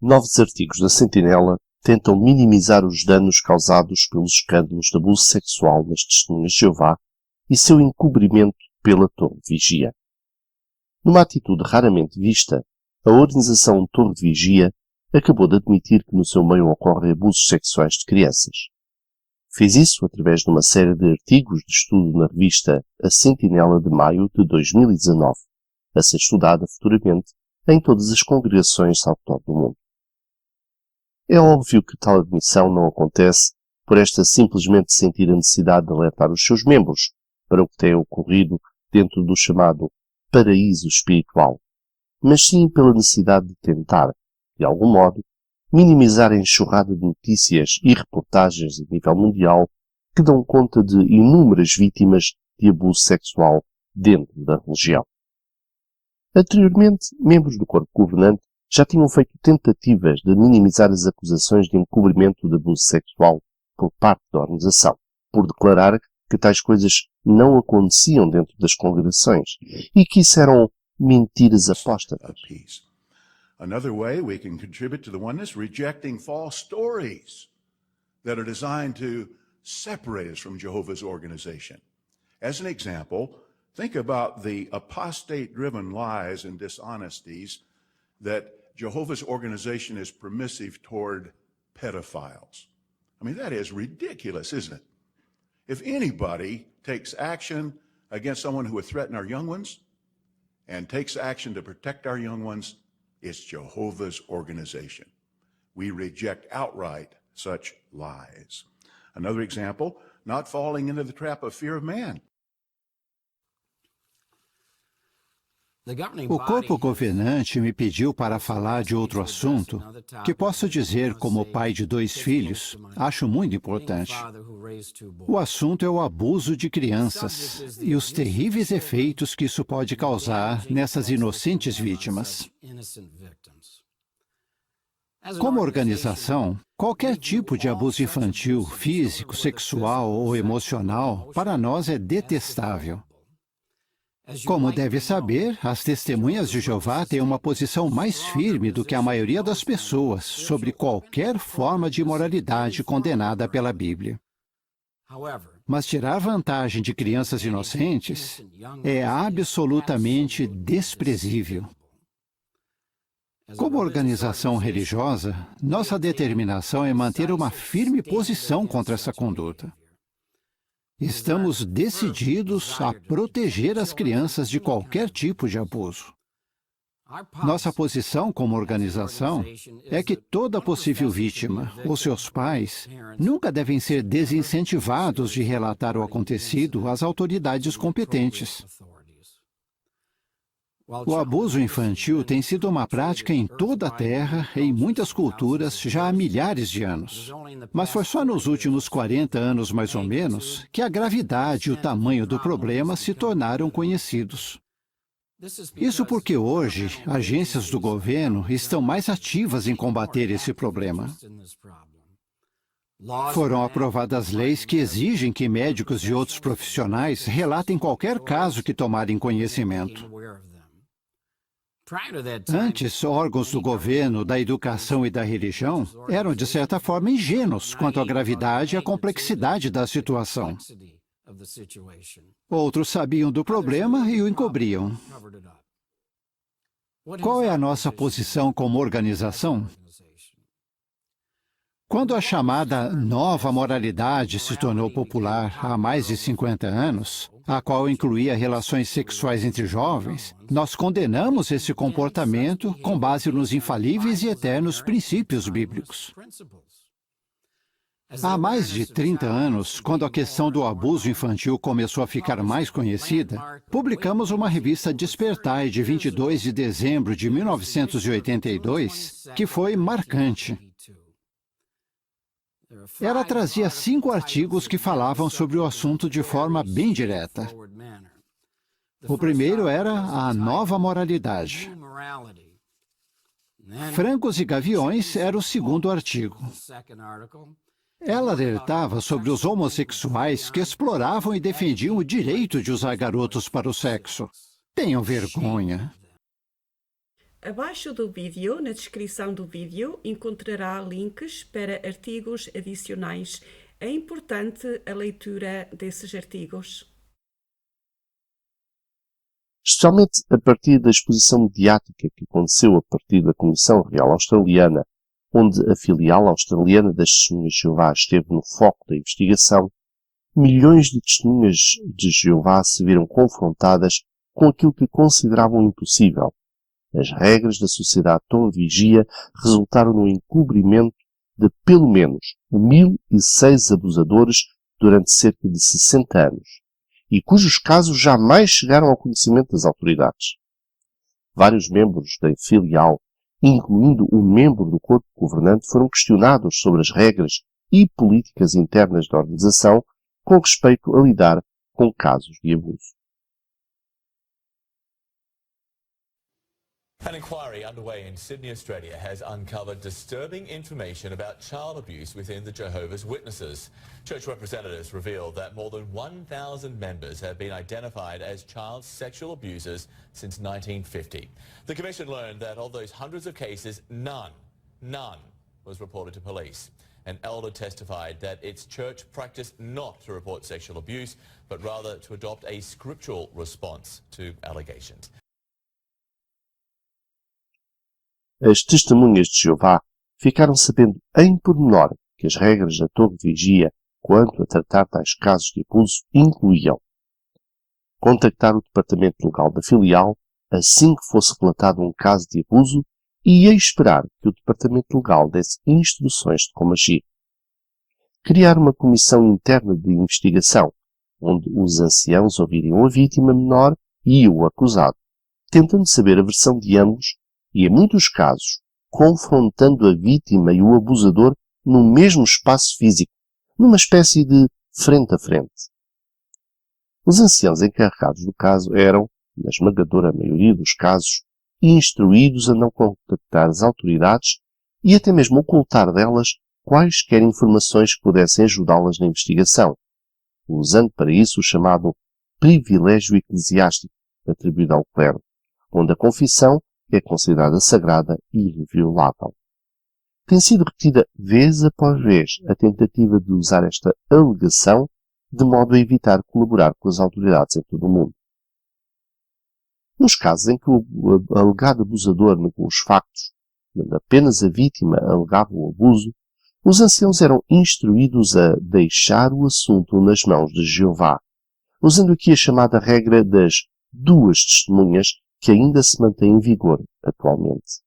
Novos artigos da Sentinela tentam minimizar os danos causados pelos escândalos de abuso sexual nas Testemunhas de Jeová e seu encobrimento pela Torre de Vigia. Numa atitude raramente vista, a organização Torre de Vigia acabou de admitir que no seu meio ocorrem abusos sexuais de crianças. Fez isso através de uma série de artigos de estudo na revista A Sentinela de maio de 2019, a ser estudada futuramente em todas as congregações ao redor do mundo. É óbvio que tal admissão não acontece por esta simplesmente sentir a necessidade de alertar os seus membros para o que tem ocorrido dentro do chamado paraíso espiritual, mas sim pela necessidade de tentar, de algum modo, minimizar a enxurrada de notícias e reportagens a nível mundial que dão conta de inúmeras vítimas de abuso sexual dentro da religião. Anteriormente, membros do corpo governante já tinham feito tentativas de minimizar as acusações de encobrimento de abuso sexual por parte da organização, por declarar que tais coisas não aconteciam dentro das congregações e que isso eram mentiras apóstatas. Another way we can contribute to the oneness, rejecting false stories that are designed to separate us from Jehovah's organization. As an example, think about the apostate-driven lies and dishonesties that Jehovah's organization is permissive toward pedophiles. I mean, that is ridiculous, isn't it? If anybody takes action against someone who would threaten our young ones and takes action to protect our young ones, it's Jehovah's organization. We reject outright such lies. Another example, not falling into the trap of fear of man. O corpo governante me pediu para falar de outro assunto que posso dizer como pai de 2 filhos, acho muito importante. O assunto é o abuso de crianças e os terríveis efeitos que isso pode causar nessas inocentes vítimas. Como organização, qualquer tipo de abuso infantil, físico, sexual ou emocional, para nós é detestável. Como deve saber, as Testemunhas de Jeová têm uma posição mais firme do que a maioria das pessoas sobre qualquer forma de imoralidade condenada pela Bíblia. Mas tirar vantagem de crianças inocentes é absolutamente desprezível. Como organização religiosa, nossa determinação é manter uma firme posição contra essa conduta. Estamos decididos a proteger as crianças de qualquer tipo de abuso. Nossa posição como organização é que toda possível vítima ou seus pais nunca devem ser desincentivados de relatar o acontecido às autoridades competentes. O abuso infantil tem sido uma prática em toda a Terra, em muitas culturas, já há milhares de anos. Mas foi só nos últimos 40 anos, mais ou menos, que a gravidade e o tamanho do problema se tornaram conhecidos. Isso porque hoje, agências do governo estão mais ativas em combater esse problema. Foram aprovadas leis que exigem que médicos e outros profissionais relatem qualquer caso que tomarem conhecimento. Antes, órgãos do governo, da educação e da religião eram, de certa forma, ingênuos quanto à gravidade e à complexidade da situação. Outros sabiam do problema e o encobriam. Qual é a nossa posição como organização? Quando a chamada nova moralidade se tornou popular há mais de 50 anos, a qual incluía relações sexuais entre jovens, nós condenamos esse comportamento com base nos infalíveis e eternos princípios bíblicos. Há mais de 30 anos, quando a questão do abuso infantil começou a ficar mais conhecida, publicamos uma revista Despertai de 22 de dezembro de 1982, que foi marcante. Ela trazia 5 artigos que falavam sobre o assunto de forma bem direta. O primeiro era a nova moralidade. Frangos e gaviões era o segundo artigo. Ela alertava sobre os homossexuais que exploravam e defendiam o direito de usar garotos para o sexo. Tenham vergonha. Abaixo do vídeo, na descrição do vídeo, encontrará links para artigos adicionais. É importante a leitura desses artigos. Especialmente a partir da exposição mediática que aconteceu a partir da Comissão Real Australiana, onde a filial australiana das Testemunhas de Jeová esteve no foco da investigação, milhões de testemunhas de Jeová se viram confrontadas com aquilo que consideravam impossível. As regras da Sociedade Torre de Vigia resultaram no encobrimento de pelo menos 1006 abusadores durante cerca de 60 anos, e cujos casos jamais chegaram ao conhecimento das autoridades. Vários membros da filial, incluindo um membro do corpo governante, foram questionados sobre as regras e políticas internas da organização com respeito a lidar com casos de abuso. An inquiry underway in Sydney, Australia has uncovered disturbing information about child abuse within the Jehovah's Witnesses. Church representatives revealed that more than 1,000 members have been identified as child sexual abusers since 1950. The Commission learned that of those hundreds of cases, none was reported to police. An elder testified that its church practiced not to report sexual abuse, but rather to adopt a scriptural response to allegations. As testemunhas de Jeová ficaram sabendo em pormenor que as regras da Torre de Vigia quanto a tratar tais casos de abuso incluíam contactar o departamento legal da filial assim que fosse relatado um caso de abuso e esperar que o departamento legal desse instruções de como agir. Criar uma comissão interna de investigação, onde os anciãos ouviriam a vítima menor e o acusado, tentando saber a versão de ambos e, em muitos casos, confrontando a vítima e o abusador no mesmo espaço físico, numa espécie de frente a frente. Os anciãos encarregados do caso eram, na esmagadora maioria dos casos, instruídos a não contactar as autoridades e até mesmo ocultar delas quaisquer informações que pudessem ajudá-las na investigação, usando para isso o chamado privilégio eclesiástico atribuído ao clero, onde a confissão é considerada sagrada e inviolável. Tem sido repetida vez após vez a tentativa de usar esta alegação de modo a evitar colaborar com as autoridades em todo o mundo. Nos casos em que o alegado abusador negou os factos, onde apenas a vítima alegava o abuso, os anciãos eram instruídos a deixar o assunto nas mãos de Jeová, usando aqui a chamada regra das duas testemunhas, que ainda se mantém em vigor atualmente.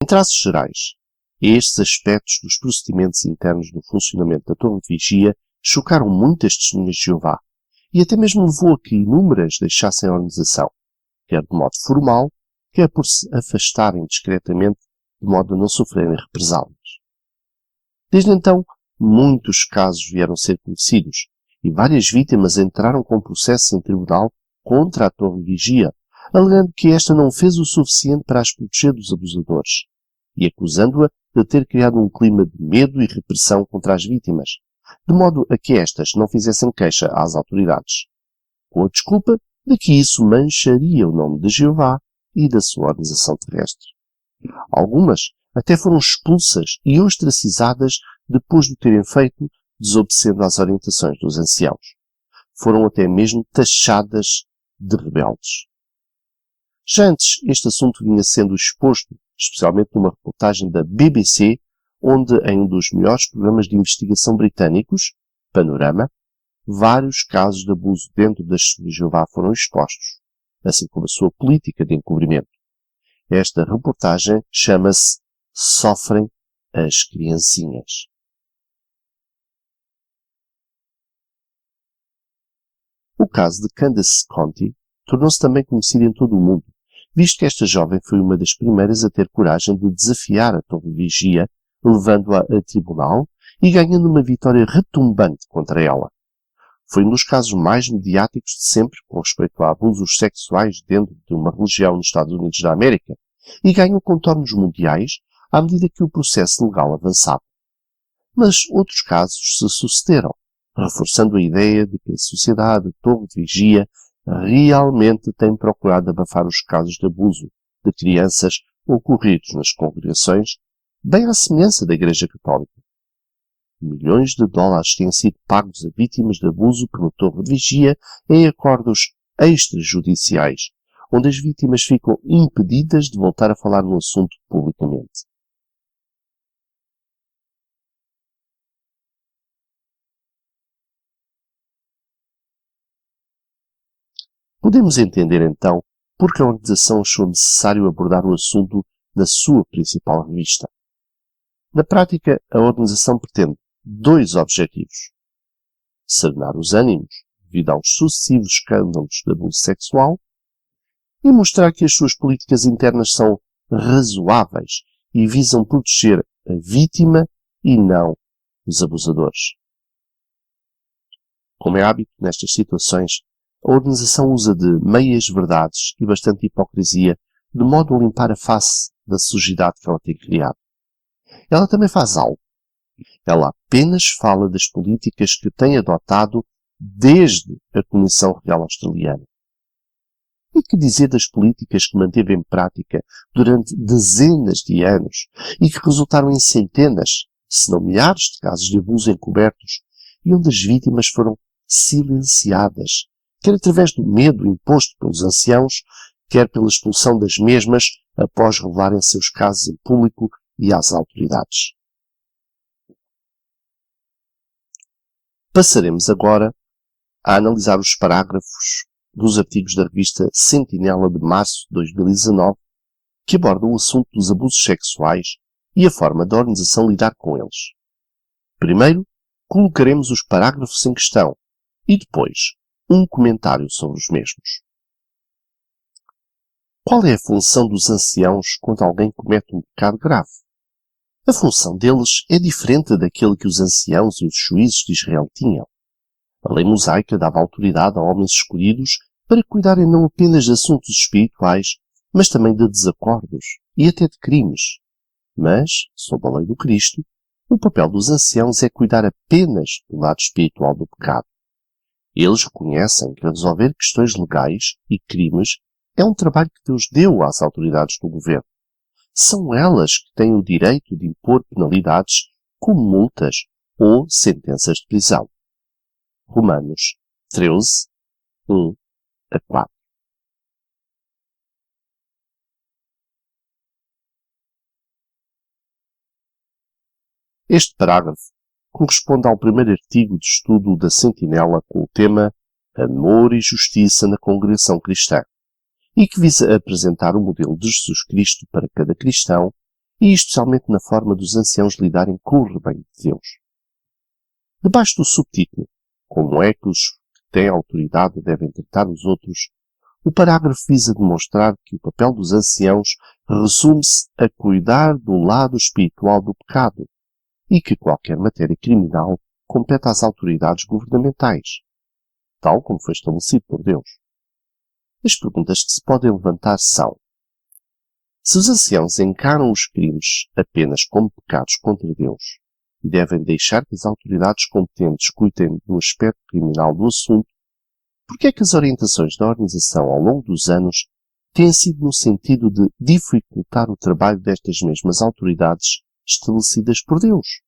Em traços gerais, estes aspectos dos procedimentos internos do funcionamento da Torre de Vigia chocaram muitas testemunhas de Jeová e até mesmo levou a que inúmeras deixassem a organização, quer de modo formal, quer por se afastarem discretamente de modo a não sofrerem represálias. Desde então, muitos casos vieram a ser conhecidos e várias vítimas entraram com processos em tribunal contra a Torre de Vigia, alegando que esta não fez o suficiente para as proteger dos abusadores e acusando-a de ter criado um clima de medo e repressão contra as vítimas, de modo a que estas não fizessem queixa às autoridades, com a desculpa de que isso mancharia o nome de Jeová e da sua organização terrestre. Algumas até foram expulsas e ostracizadas depois de terem feito, desobedecendo às orientações dos anciãos. Foram até mesmo taxadas de rebeldes. Já antes, este assunto vinha sendo exposto, especialmente numa reportagem da BBC, onde, em um dos melhores programas de investigação britânicos, Panorama, vários casos de abuso dentro das Testemunhas de Jeová foram expostos, assim como a sua política de encobrimento. Esta reportagem chama-se Sofrem as Criancinhas. O caso de Candace Conti tornou-se também conhecido em todo o mundo, visto que esta jovem foi uma das primeiras a ter coragem de desafiar a Torre de Vigia, levando-a a tribunal e ganhando uma vitória retumbante contra ela. Foi um dos casos mais mediáticos de sempre com respeito a abusos sexuais dentro de uma religião nos Estados Unidos da América e ganhou contornos mundiais à medida que o processo legal avançava. Mas outros casos se sucederam, reforçando a ideia de que a sociedade Torre de Vigia realmente tem procurado abafar os casos de abuso de crianças ocorridos nas congregações, bem à semelhança da Igreja Católica. Milhões de dólares têm sido pagos a vítimas de abuso pela torre de vigia em acordos extrajudiciais, onde as vítimas ficam impedidas de voltar a falar no assunto publicamente. Podemos entender, então, por que a organização achou necessário abordar o assunto na sua principal revista. Na prática, a organização pretende dois objetivos: serenar os ânimos devido aos sucessivos escândalos de abuso sexual e mostrar que as suas políticas internas são razoáveis e visam proteger a vítima e não os abusadores. Como é hábito nestas situações, a organização usa de meias-verdades e bastante hipocrisia de modo a limpar a face da sujidade que ela tem criado. Ela também faz algo. Ela apenas fala das políticas que tem adotado desde a Comissão Real Australiana. E que dizer das políticas que manteve em prática durante dezenas de anos e que resultaram em centenas, se não milhares de casos de abuso encobertos e onde as vítimas foram silenciadas, quer através do medo imposto pelos anciãos, quer pela expulsão das mesmas após revelarem seus casos em público e às autoridades. Passaremos agora a analisar os parágrafos dos artigos da revista Sentinela de março de 2019, que abordam o assunto dos abusos sexuais e a forma da organização lidar com eles. Primeiro, colocaremos os parágrafos em questão e depois um comentário sobre os mesmos. Qual é a função dos anciãos quando alguém comete um pecado grave? A função deles é diferente daquele que os anciãos e os juízes de Israel tinham. A lei mosaica dava autoridade a homens escolhidos para cuidarem não apenas de assuntos espirituais, mas também de desacordos e até de crimes. Mas, sob a lei do Cristo, o papel dos anciãos é cuidar apenas do lado espiritual do pecado. Eles reconhecem que resolver questões legais e crimes é um trabalho que Deus deu às autoridades do governo. São elas que têm o direito de impor penalidades como multas ou sentenças de prisão. Romanos 13, 1 a 4. Este parágrafo corresponde ao primeiro artigo de estudo da Sentinela com o tema Amor e Justiça na Congregação Cristã, e que visa apresentar o modelo de Jesus Cristo para cada cristão e especialmente na forma dos anciãos lidarem com o rebanho de Deus. Debaixo do subtítulo Como é que os que têm autoridade devem tratar os outros, o parágrafo visa demonstrar que o papel dos anciãos resume-se a cuidar do lado espiritual do pecado e que qualquer matéria criminal compete às autoridades governamentais, tal como foi estabelecido por Deus. As perguntas que se podem levantar são: se os anciãos encaram os crimes apenas como pecados contra Deus e devem deixar que as autoridades competentes cuidem do aspecto criminal do assunto, por que é que as orientações da organização ao longo dos anos têm sido no sentido de dificultar o trabalho destas mesmas autoridades estabelecidas por Deus?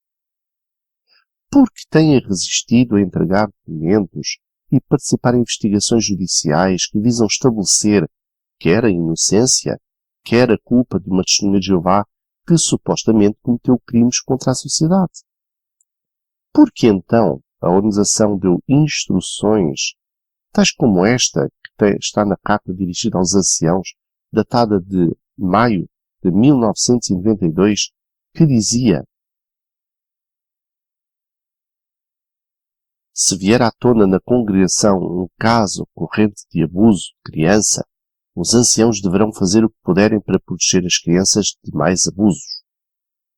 Porque têm resistido a entregar documentos e participar em investigações judiciais que visam estabelecer quer a inocência, quer a culpa de uma testemunha de Jeová que supostamente cometeu crimes contra a sociedade? Por que então a organização deu instruções, tais como esta que está na carta dirigida aos anciãos, datada de maio de 1992, que dizia: se vier à tona na congregação um caso corrente de abuso de criança, os anciãos deverão fazer o que puderem para proteger as crianças de mais abusos.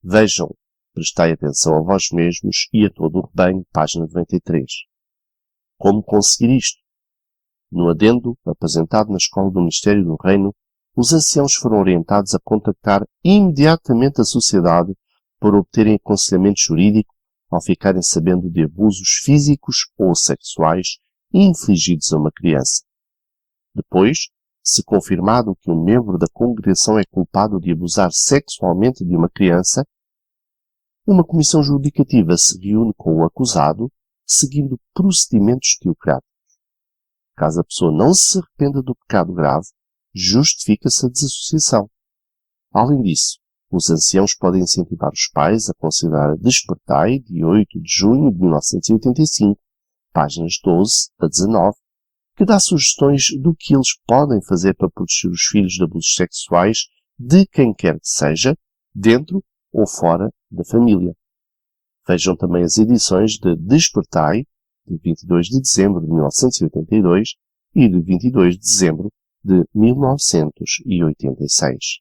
Vejam, prestai atenção a vós mesmos e a todo o rebanho, página 93. Como conseguir isto? No adendo apresentado na Escola do Ministério do Reino, os anciãos foram orientados a contactar imediatamente a sociedade para obterem aconselhamento jurídico ao ficarem sabendo de abusos físicos ou sexuais infligidos a uma criança. Depois, se confirmado que um membro da congregação é culpado de abusar sexualmente de uma criança, uma comissão judicativa se reúne com o acusado, seguindo procedimentos teocráticos. Caso a pessoa não se arrependa do pecado grave, justifica-se a desassociação. Além disso, os anciãos podem incentivar os pais a considerar a Despertai, de 8 de junho de 1985, páginas 12 a 19, que dá sugestões do que eles podem fazer para proteger os filhos de abusos sexuais de quem quer que seja, dentro ou fora da família. Vejam também as edições de Despertai, de 22 de dezembro de 1982 e de 22 de dezembro de 1986.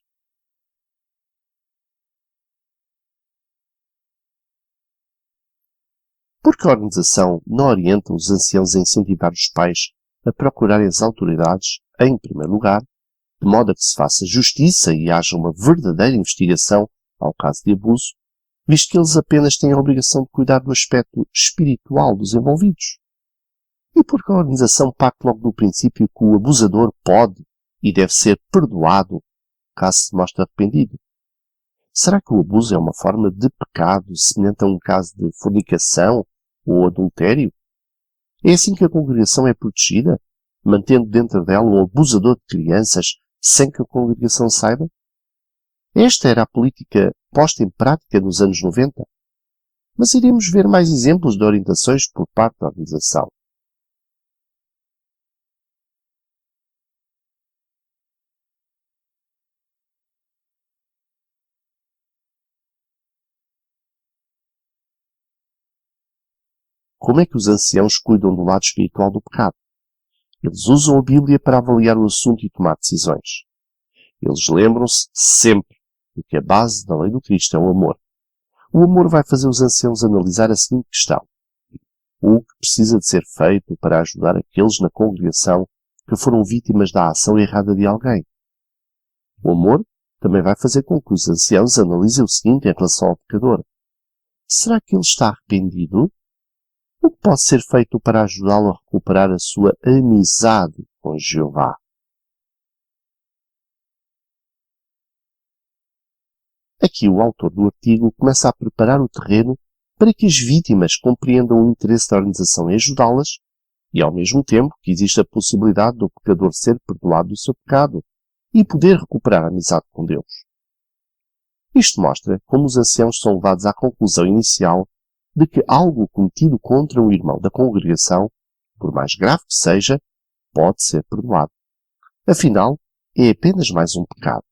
Por que a organização não orienta os anciãos a incentivar os pais a procurarem as autoridades, em primeiro lugar, de modo a que se faça justiça e haja uma verdadeira investigação ao caso de abuso, visto que eles apenas têm a obrigação de cuidar do aspecto espiritual dos envolvidos? E por que a organização parte logo do princípio que o abusador pode e deve ser perdoado caso se mostre arrependido? Será que o abuso é uma forma de pecado semelhante a um caso de fornicação ou adultério? É assim que a congregação é protegida, mantendo dentro dela um abusador de crianças sem que a congregação saiba? Esta era a política posta em prática nos anos 90. Mas iremos ver mais exemplos de orientações por parte da organização. Como é que os anciãos cuidam do lado espiritual do pecado? Eles usam a Bíblia para avaliar o assunto e tomar decisões. Eles lembram-se sempre de que a base da lei do Cristo é o amor. O amor vai fazer os anciãos analisar a seguinte questão: o que precisa de ser feito para ajudar aqueles na congregação que foram vítimas da ação errada de alguém? O amor também vai fazer com que os anciãos analisem o seguinte em relação ao pecador: será que ele está arrependido? O que pode ser feito para ajudá-lo a recuperar a sua amizade com Jeová? Aqui o autor do artigo começa a preparar o terreno para que as vítimas compreendam o interesse da organização em ajudá-las e, ao mesmo tempo, que existe a possibilidade do pecador ser perdoado do seu pecado e poder recuperar a amizade com Deus. Isto mostra como os anciãos são levados à conclusão inicial de que algo cometido contra um irmão da congregação, por mais grave que seja, pode ser perdoado. Afinal, é apenas mais um pecado.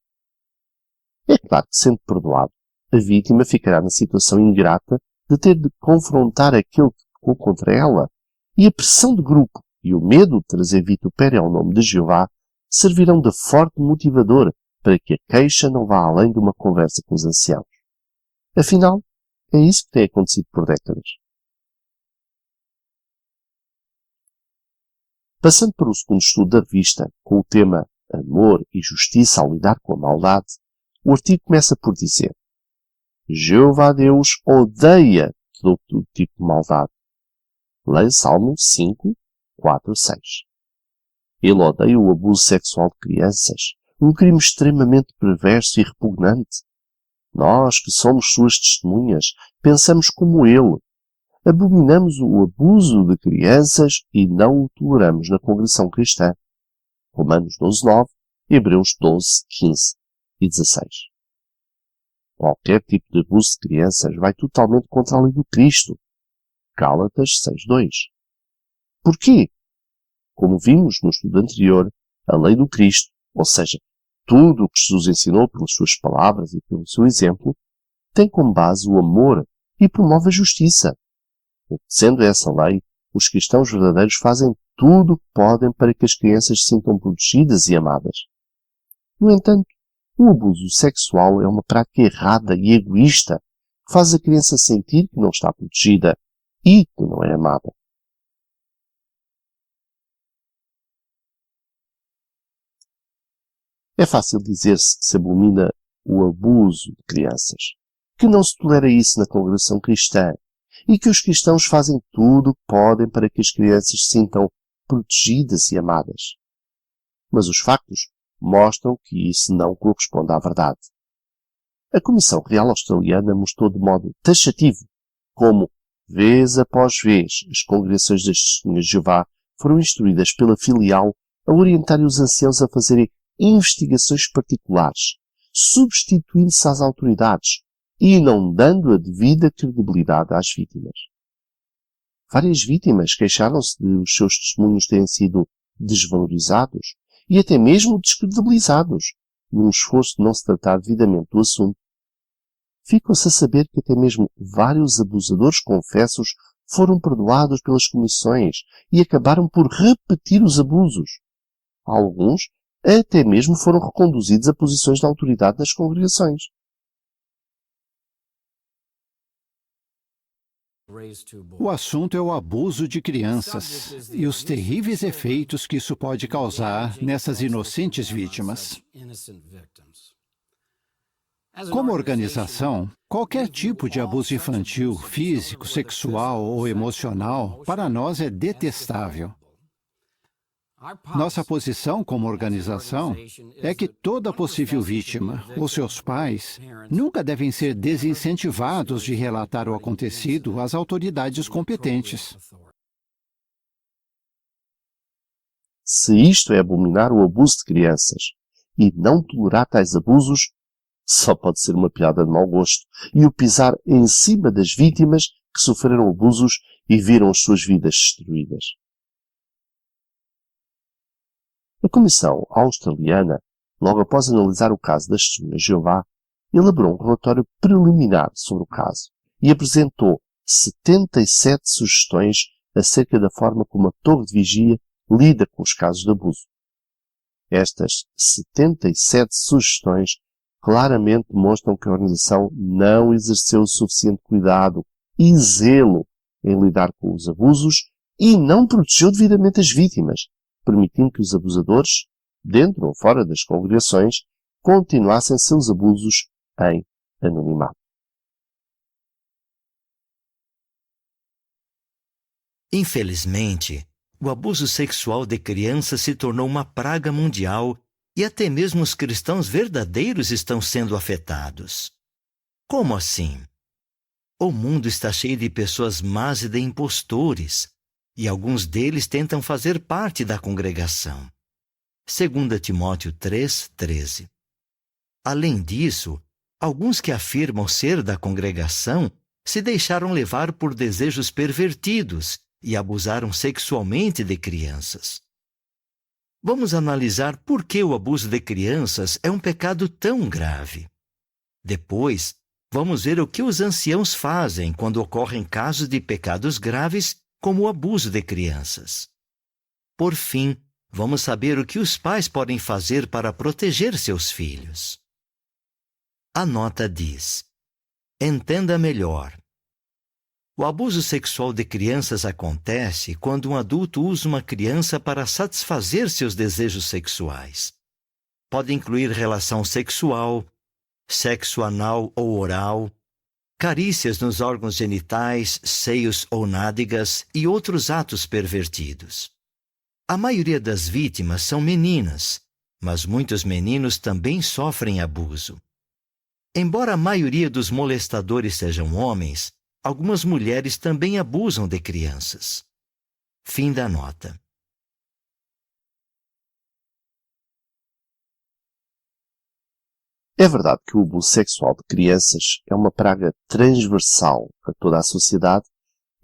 É claro que, sendo perdoado, a vítima ficará na situação ingrata de ter de confrontar aquele que pecou contra ela, e a pressão de grupo e o medo de trazer vitupério ao nome de Jeová servirão de forte motivador para que a queixa não vá além de uma conversa com os anciãos. Afinal, é isso que tem acontecido por décadas. Passando para o segundo estudo da revista, com o tema Amor e Justiça ao lidar com a maldade, o artigo começa por dizer: Jeová Deus odeia todo tipo de maldade. Leia Salmo 5, 4, 6. Ele odeia o abuso sexual de crianças, um crime extremamente perverso e repugnante. Nós, que somos suas testemunhas, pensamos como ele. Abominamos o abuso de crianças e não o toleramos na congregação cristã. Romanos 12, 9, Hebreus 12, 15 e 16. Qualquer tipo de abuso de crianças vai totalmente contra a lei do Cristo. Gálatas 6, 2. Porquê? Como vimos no estudo anterior, a lei do Cristo, ou seja, tudo o que Jesus ensinou pelas suas palavras e pelo seu exemplo, tem como base o amor e promove a justiça. Obedecendo a essa lei, os cristãos verdadeiros fazem tudo o que podem para que as crianças se sintam protegidas e amadas. No entanto, o abuso sexual é uma prática errada e egoísta que faz a criança sentir que não está protegida e que não é amada. É fácil dizer-se que se abomina o abuso de crianças, que não se tolera isso na congregação cristã e que os cristãos fazem tudo o que podem para que as crianças se sintam protegidas e amadas. mas os factos mostram que isso não corresponde à verdade. A Comissão Real Australiana mostrou de modo taxativo como, vez após vez, as congregações das Testemunhas de Jeová foram instruídas pela filial a orientarem os anciãos a fazerem investigações particulares, substituindo-se às autoridades e não dando a devida credibilidade às vítimas. Várias vítimas queixaram-se de os seus testemunhos terem sido desvalorizados e até mesmo descredibilizados, num esforço de não se tratar devidamente do assunto. Ficam-se a saber que até mesmo vários abusadores confessos foram perdoados pelas comissões e acabaram por repetir os abusos. Alguns até mesmo foram reconduzidos a posições de autoridade nas congregações. O assunto é o abuso de crianças e os terríveis efeitos que isso pode causar nessas inocentes vítimas. Como organização, qualquer tipo de abuso infantil, físico, sexual ou emocional, para nós é detestável. Nossa posição como organização é que toda possível vítima ou seus pais nunca devem ser desincentivados de relatar o acontecido às autoridades competentes. Se isto é abominar o abuso de crianças e não tolerar tais abusos, só pode ser uma piada de mau gosto e o pisar em cima das vítimas que sofreram abusos e viram as suas vidas destruídas. A Comissão Australiana, logo após analisar o caso das Testemunhas de Jeová, elaborou um relatório preliminar sobre o caso e apresentou 77 sugestões acerca da forma como a Torre de Vigia lida com os casos de abuso. Estas 77 sugestões claramente demonstram que a organização não exerceu o suficiente cuidado e zelo em lidar com os abusos e não protegeu devidamente as vítimas, permitindo que os abusadores, dentro ou fora das congregações, continuassem seus abusos em anonimato. Infelizmente, o abuso sexual de crianças se tornou uma praga mundial e até mesmo os cristãos verdadeiros estão sendo afetados. Como assim? O mundo está cheio de pessoas más e de impostores, e alguns deles tentam fazer parte da congregação. 2 Timóteo 3:13. Além disso, alguns que afirmam ser da congregação se deixaram levar por desejos pervertidos e abusaram sexualmente de crianças. Vamos analisar por que o abuso de crianças é um pecado tão grave. Depois, vamos ver o que os anciãos fazem quando ocorrem casos de pecados graves, como o abuso de crianças. Por fim, vamos saber o que os pais podem fazer para proteger seus filhos. A nota diz: entenda melhor. O abuso sexual de crianças acontece quando um adulto usa uma criança para satisfazer seus desejos sexuais. Pode incluir relação sexual, sexo anal ou oral, carícias nos órgãos genitais, seios ou nádegas e outros atos pervertidos. A maioria das vítimas são meninas, mas muitos meninos também sofrem abuso. Embora a maioria dos molestadores sejam homens, algumas mulheres também abusam de crianças. Fim da nota. É verdade que o abuso sexual de crianças é uma praga transversal a toda a sociedade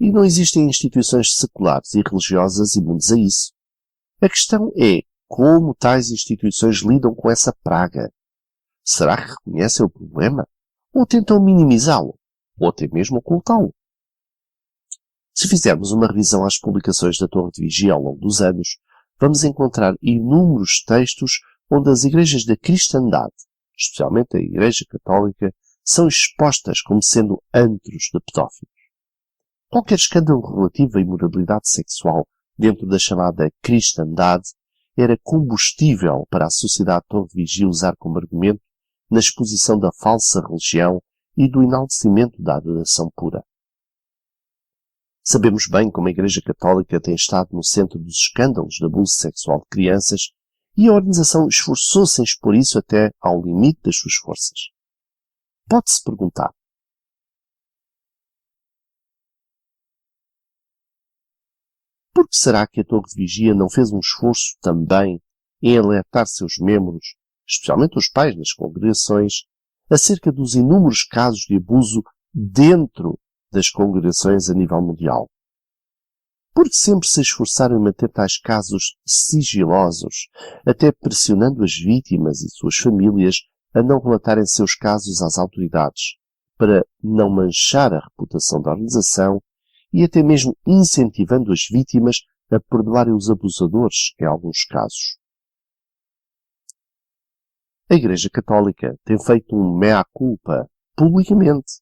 e não existem instituições seculares e religiosas imunes a isso. A questão é como tais instituições lidam com essa praga. Será que reconhecem o problema? Ou tentam minimizá-lo? Ou até mesmo ocultá-lo? Se fizermos uma revisão às publicações da Torre de Vigia ao longo dos anos, vamos encontrar inúmeros textos onde as igrejas da cristandade, especialmente a Igreja Católica, são expostas como sendo antros de pedófilos. Qualquer escândalo relativo à imoralidade sexual dentro da chamada cristandade era combustível para a sociedade Torre de Vigia usar como argumento na exposição da falsa religião e do enaltecimento da adoração pura. Sabemos bem como a Igreja Católica tem estado no centro dos escândalos de abuso sexual de crianças e a organização esforçou-se em expor isso até ao limite das suas forças. Pode-se perguntar: por que será que a Torre de Vigia não fez um esforço também em alertar seus membros, especialmente os pais das congregações, acerca dos inúmeros casos de abuso dentro das congregações a nível mundial? Porque sempre se esforçaram em manter tais casos sigilosos, até pressionando as vítimas e suas famílias a não relatarem seus casos às autoridades, para não manchar a reputação da organização e até mesmo incentivando as vítimas a perdoarem os abusadores em alguns casos. A Igreja Católica tem feito um mea-culpa publicamente,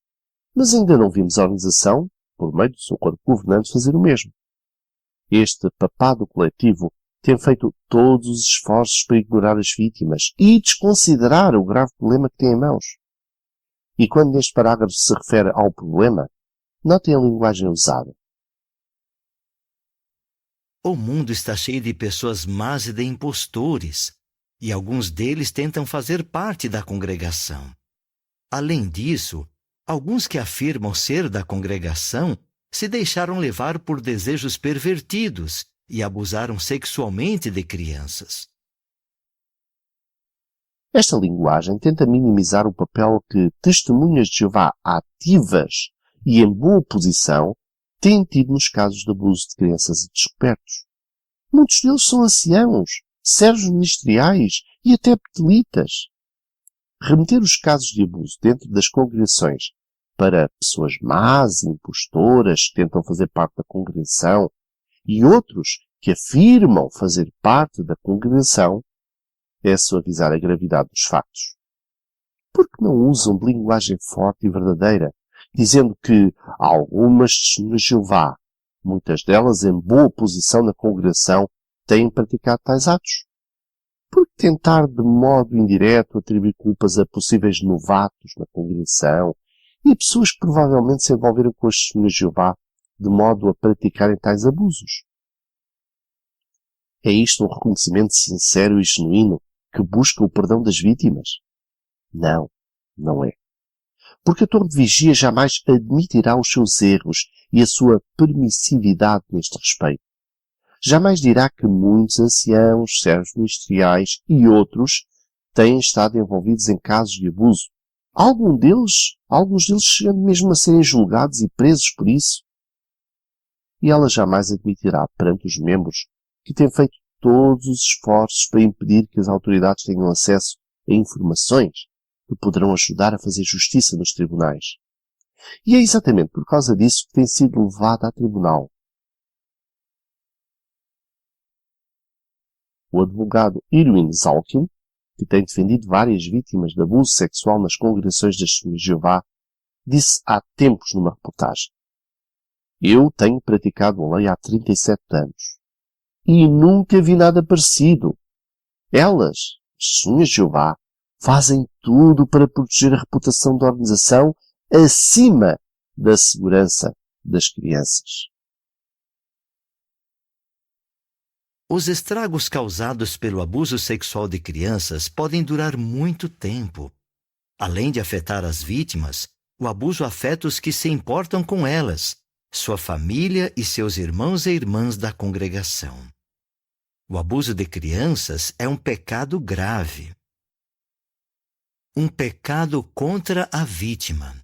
mas ainda não vimos a organização, por meio do seu corpo governante, fazer o mesmo. Este papado coletivo tem feito todos os esforços para ignorar as vítimas e desconsiderar o grave problema que tem em mãos. E quando neste parágrafo se refere ao problema, notem a linguagem usada. O mundo está cheio de pessoas más e de impostores, e alguns deles tentam fazer parte da congregação. Além disso, alguns que afirmam ser da congregação se deixaram levar por desejos pervertidos e abusaram sexualmente de crianças. Esta linguagem tenta minimizar o papel que testemunhas de Jeová ativas e em boa posição têm tido nos casos de abuso de crianças e descobertos. Muitos deles são anciãos, servos ministeriais e até petelitas. Remeter os casos de abuso dentro das congregações para pessoas más e impostoras que tentam fazer parte da congregação e outros que afirmam fazer parte da congregação é suavizar a gravidade dos factos. Por que não usam de linguagem forte e verdadeira, dizendo que algumas testemunhas de Jeová, muitas delas em boa posição na congregação, têm praticado tais atos? Por que tentar de modo indireto atribuir culpas a possíveis novatos na congregação e a pessoas que provavelmente se envolveram com as testemunhas de Jeová de modo a praticarem tais abusos? É isto um reconhecimento sincero e genuíno que busca o perdão das vítimas? Não, não é. Porque a Torre de Vigia jamais admitirá os seus erros e a sua permissividade neste respeito. Jamais dirá que muitos anciãos, servos ministeriais e outros têm estado envolvidos em casos de abuso. Alguns deles chegando mesmo a serem julgados e presos por isso. E ela jamais admitirá perante os membros que têm feito todos os esforços para impedir que as autoridades tenham acesso a informações que poderão ajudar a fazer justiça nos tribunais. E é exatamente por causa disso que tem sido levada a tribunal. O advogado Irwin Zalkin, que tem defendido várias vítimas de abuso sexual nas congregações das Testemunhas de Jeová, disse há tempos numa reportagem: "Eu tenho praticado a lei há 37 anos e nunca vi nada parecido. Elas, as Testemunhas de Jeová, fazem tudo para proteger a reputação da organização acima da segurança das crianças." Os estragos causados pelo abuso sexual de crianças podem durar muito tempo. Além de afetar as vítimas, o abuso afeta os que se importam com elas, sua família e seus irmãos e irmãs da congregação. O abuso de crianças é um pecado grave. Um pecado contra a vítima.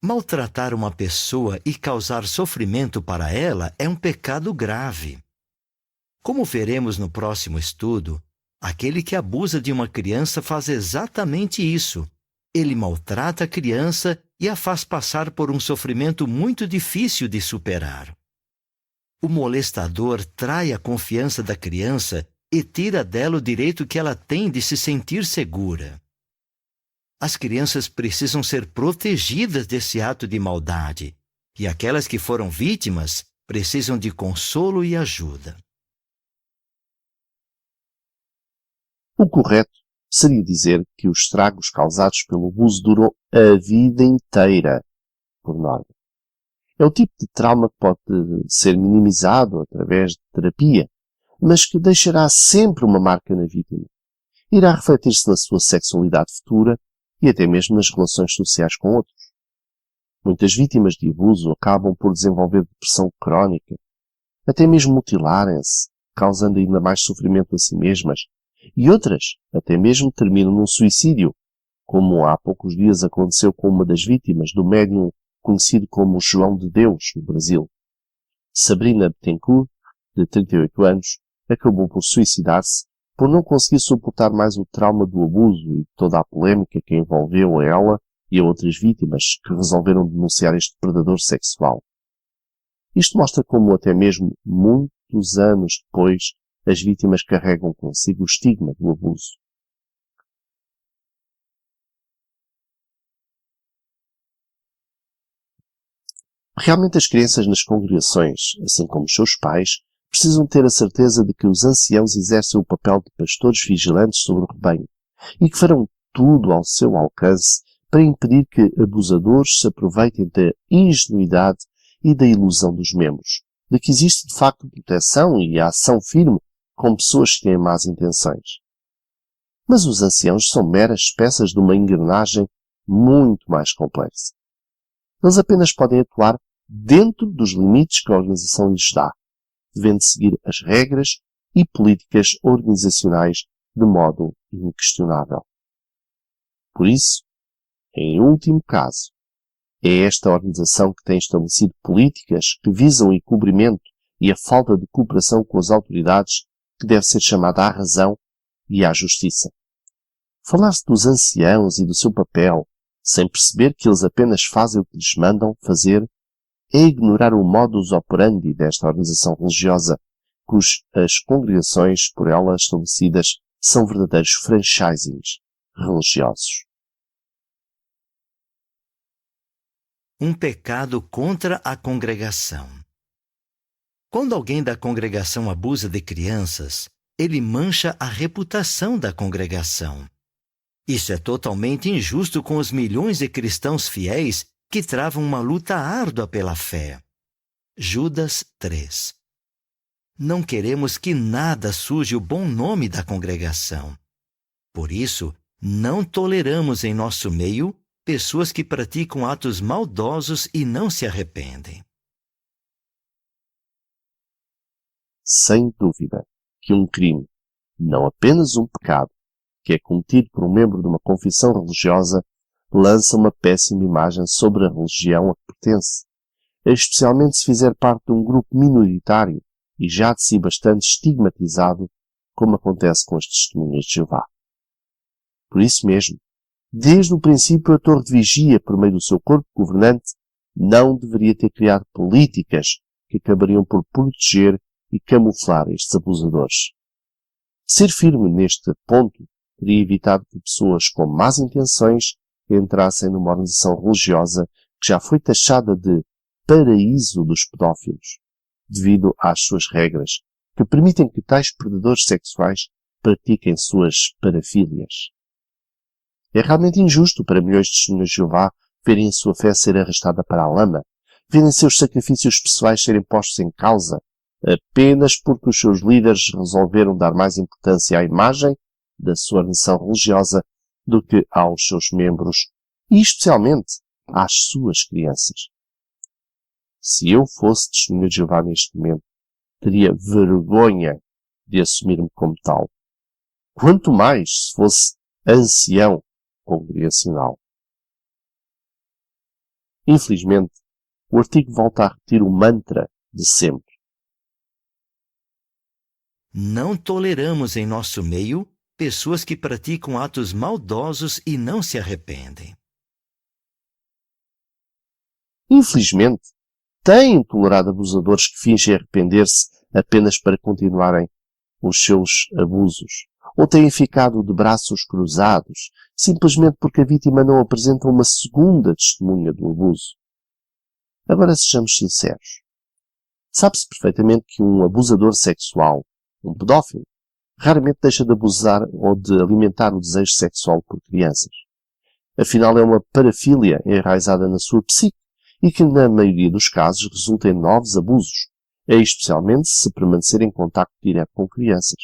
Maltratar uma pessoa e causar sofrimento para ela é um pecado grave. Como veremos no próximo estudo, aquele que abusa de uma criança faz exatamente isso. Ele maltrata a criança e a faz passar por um sofrimento muito difícil de superar. O molestador trai a confiança da criança e tira dela o direito que ela tem de se sentir segura. As crianças precisam ser protegidas desse ato de maldade, e aquelas que foram vítimas precisam de consolo e ajuda. O correto seria dizer que os estragos causados pelo abuso duram a vida inteira, por norma. É o tipo de trauma que pode ser minimizado através de terapia, mas que deixará sempre uma marca na vítima. Irá refletir-se na sua sexualidade futura e até mesmo nas relações sociais com outros. Muitas vítimas de abuso acabam por desenvolver depressão crónica, até mesmo mutilarem-se, causando ainda mais sofrimento a si mesmas, e outras até mesmo terminam num suicídio, como há poucos dias aconteceu com uma das vítimas do médium conhecido como João de Deus, no Brasil. Sabrina Bettencourt, de 38 anos, acabou por suicidar-se por não conseguir suportar mais o trauma do abuso e toda a polémica que envolveu a ela e a outras vítimas que resolveram denunciar este predador sexual. Isto mostra como até mesmo muitos anos depois as vítimas carregam consigo o estigma do abuso. Realmente as crianças nas congregações, assim como os seus pais, precisam ter a certeza de que os anciãos exercem o papel de pastores vigilantes sobre o rebanho e que farão tudo ao seu alcance para impedir que abusadores se aproveitem da ingenuidade e da ilusão dos membros, de que existe de facto proteção e ação firme com pessoas que têm más intenções. Mas os anciãos são meras peças de uma engrenagem muito mais complexa. Eles apenas podem atuar dentro dos limites que a organização lhes dá, devendo seguir as regras e políticas organizacionais de modo inquestionável. Por isso, em último caso, é esta organização que tem estabelecido políticas que visam o encobrimento e a falta de cooperação com as autoridades que deve ser chamada à razão e à justiça. Falar-se dos anciãos e do seu papel, sem perceber que eles apenas fazem o que lhes mandam fazer, é ignorar o modus operandi desta organização religiosa, cujas congregações por ela estabelecidas são verdadeiros franchisings religiosos. Um pecado contra a congregação. Quando alguém da congregação abusa de crianças, ele mancha a reputação da congregação. Isso é totalmente injusto com os milhões de cristãos fiéis que travam uma luta árdua pela fé. Judas 3. Não queremos que nada suje o bom nome da congregação. Por isso, não toleramos em nosso meio pessoas que praticam atos maldosos e não se arrependem. Sem dúvida que um crime, não apenas um pecado, que é cometido por um membro de uma confissão religiosa, lança uma péssima imagem sobre a religião a que pertence, especialmente se fizer parte de um grupo minoritário e já de si bastante estigmatizado, como acontece com as testemunhas de Jeová. Por isso mesmo, desde o princípio a Torre de Vigia, por meio do seu corpo governante, não deveria ter criado políticas que acabariam por proteger e camuflar estes abusadores. Ser firme neste ponto teria evitado que pessoas com más intenções entrassem numa organização religiosa que já foi taxada de paraíso dos pedófilos, devido às suas regras, que permitem que tais predadores sexuais pratiquem suas parafílias. É realmente injusto para milhões de testemunhas de Jeová verem a sua fé ser arrastada para a lama, verem seus sacrifícios pessoais serem postos em causa, apenas porque os seus líderes resolveram dar mais importância à imagem da sua organização religiosa do que aos seus membros e, especialmente, às suas crianças. Se eu fosse testemunha de Jeová neste momento, teria vergonha de assumir-me como tal. Quanto mais se fosse ancião congregacional. Infelizmente, o artigo volta a repetir o mantra de sempre. Não toleramos em nosso meio pessoas que praticam atos maldosos e não se arrependem. Infelizmente, têm tolerado abusadores que fingem arrepender-se apenas para continuarem os seus abusos, ou têm ficado de braços cruzados, simplesmente porque a vítima não apresenta uma segunda testemunha do abuso. Agora sejamos sinceros. Sabe-se perfeitamente que um abusador sexual, um pedófilo, raramente deixa de abusar ou de alimentar o desejo sexual por crianças. Afinal, é uma parafilia enraizada na sua psique e que, na maioria dos casos, resulta em novos abusos, especialmente se permanecer em contacto direto com crianças.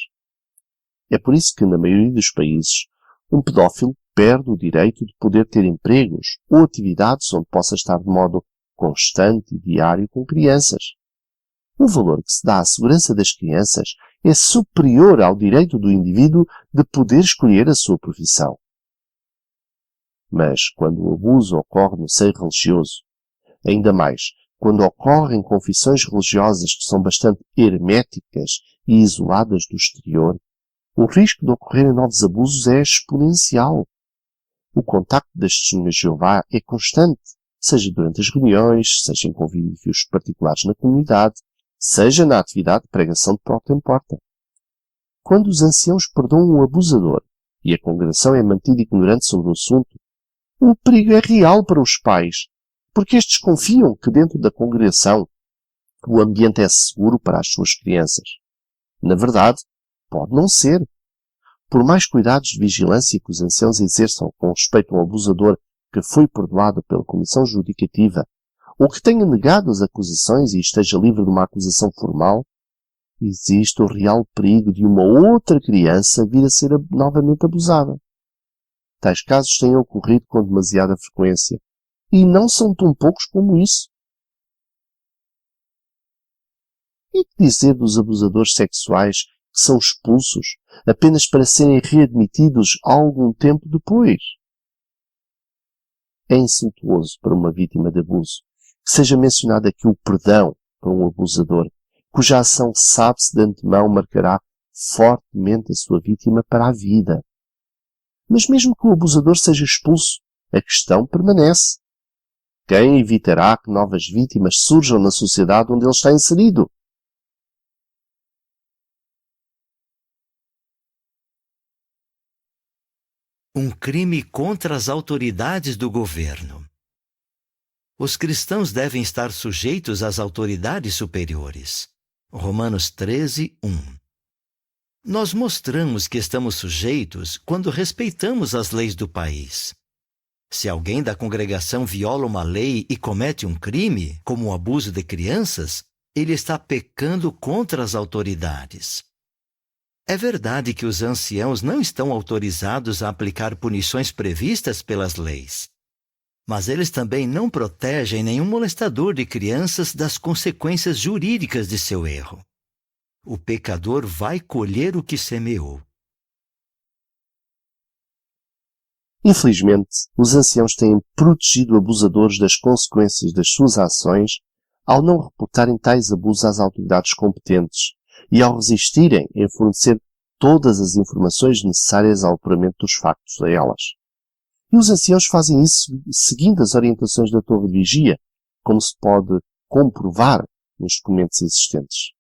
É por isso que, na maioria dos países, um pedófilo perde o direito de poder ter empregos ou atividades onde possa estar de modo constante e diário com crianças. O valor que se dá à segurança das crianças é superior ao direito do indivíduo de poder escolher a sua profissão. Mas, quando o abuso ocorre no seio religioso, ainda mais quando ocorrem confissões religiosas que são bastante herméticas e isoladas do exterior, o risco de ocorrerem novos abusos é exponencial. O contacto das testemunhas de Jeová é constante, seja durante as reuniões, seja em convívios particulares na comunidade, seja na atividade de pregação de porta em porta. Quando os anciãos perdoam um abusador e a congregação é mantida ignorante sobre o assunto, o perigo é real para os pais, porque estes confiam que dentro da congregação o ambiente é seguro para as suas crianças. Na verdade, pode não ser. Por mais cuidados de vigilância que os anciãos exerçam com respeito a um abusador que foi perdoado pela comissão judicativa, ou que tenha negado as acusações e esteja livre de uma acusação formal, existe o real perigo de uma outra criança vir a ser novamente abusada. Tais casos têm ocorrido com demasiada frequência, e não são tão poucos como isso. E que dizer dos abusadores sexuais que são expulsos apenas para serem readmitidos algum tempo depois? É insultuoso para uma vítima de abuso que seja mencionado aqui o perdão para um abusador, cuja ação sabe-se de antemão marcará fortemente a sua vítima para a vida. Mas mesmo que o abusador seja expulso, a questão permanece. Quem evitará que novas vítimas surjam na sociedade onde ele está inserido? Um crime contra as autoridades do governo. Os cristãos devem estar sujeitos às autoridades superiores. Romanos 13, 1. Nós mostramos que estamos sujeitos quando respeitamos as leis do país. Se alguém da congregação viola uma lei e comete um crime, como o abuso de crianças, ele está pecando contra as autoridades. É verdade que os anciãos não estão autorizados a aplicar punições previstas pelas leis. Mas eles também não protegem nenhum molestador de crianças das consequências jurídicas de seu erro. O pecador vai colher o que semeou. Infelizmente, os anciãos têm protegido abusadores das consequências das suas ações ao não reportarem tais abusos às autoridades competentes e ao resistirem em fornecer todas as informações necessárias ao apuramento dos factos a elas. E os anciãos fazem isso seguindo as orientações da Torre de Vigia, como se pode comprovar nos documentos existentes.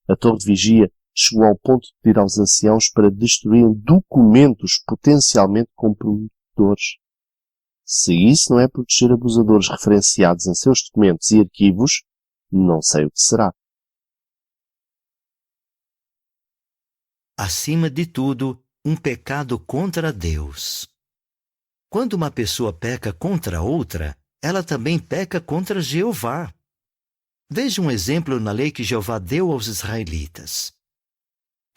A Torre de Vigia chegou ao ponto de pedir aos anciãos para destruírem documentos potencialmente comprometedores. Se isso não é proteger abusadores referenciados em seus documentos e arquivos, não sei o que será. Acima de tudo, um pecado contra Deus. Quando uma pessoa peca contra outra, ela também peca contra Jeová. Veja um exemplo na lei que Jeová deu aos israelitas.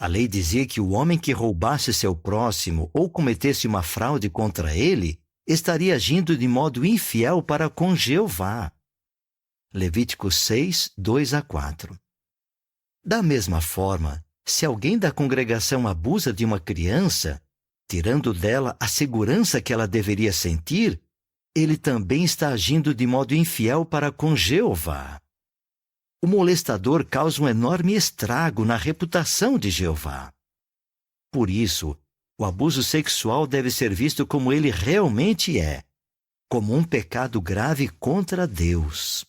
A lei dizia que o homem que roubasse seu próximo ou cometesse uma fraude contra ele estaria agindo de modo infiel para com Jeová. Levítico 6, 2 a 4. Da mesma forma, se alguém da congregação abusa de uma criança, tirando dela a segurança que ela deveria sentir, ele também está agindo de modo infiel para com Jeová. O molestador causa um enorme estrago na reputação de Jeová. Por isso, o abuso sexual deve ser visto como ele realmente é, como um pecado grave contra Deus.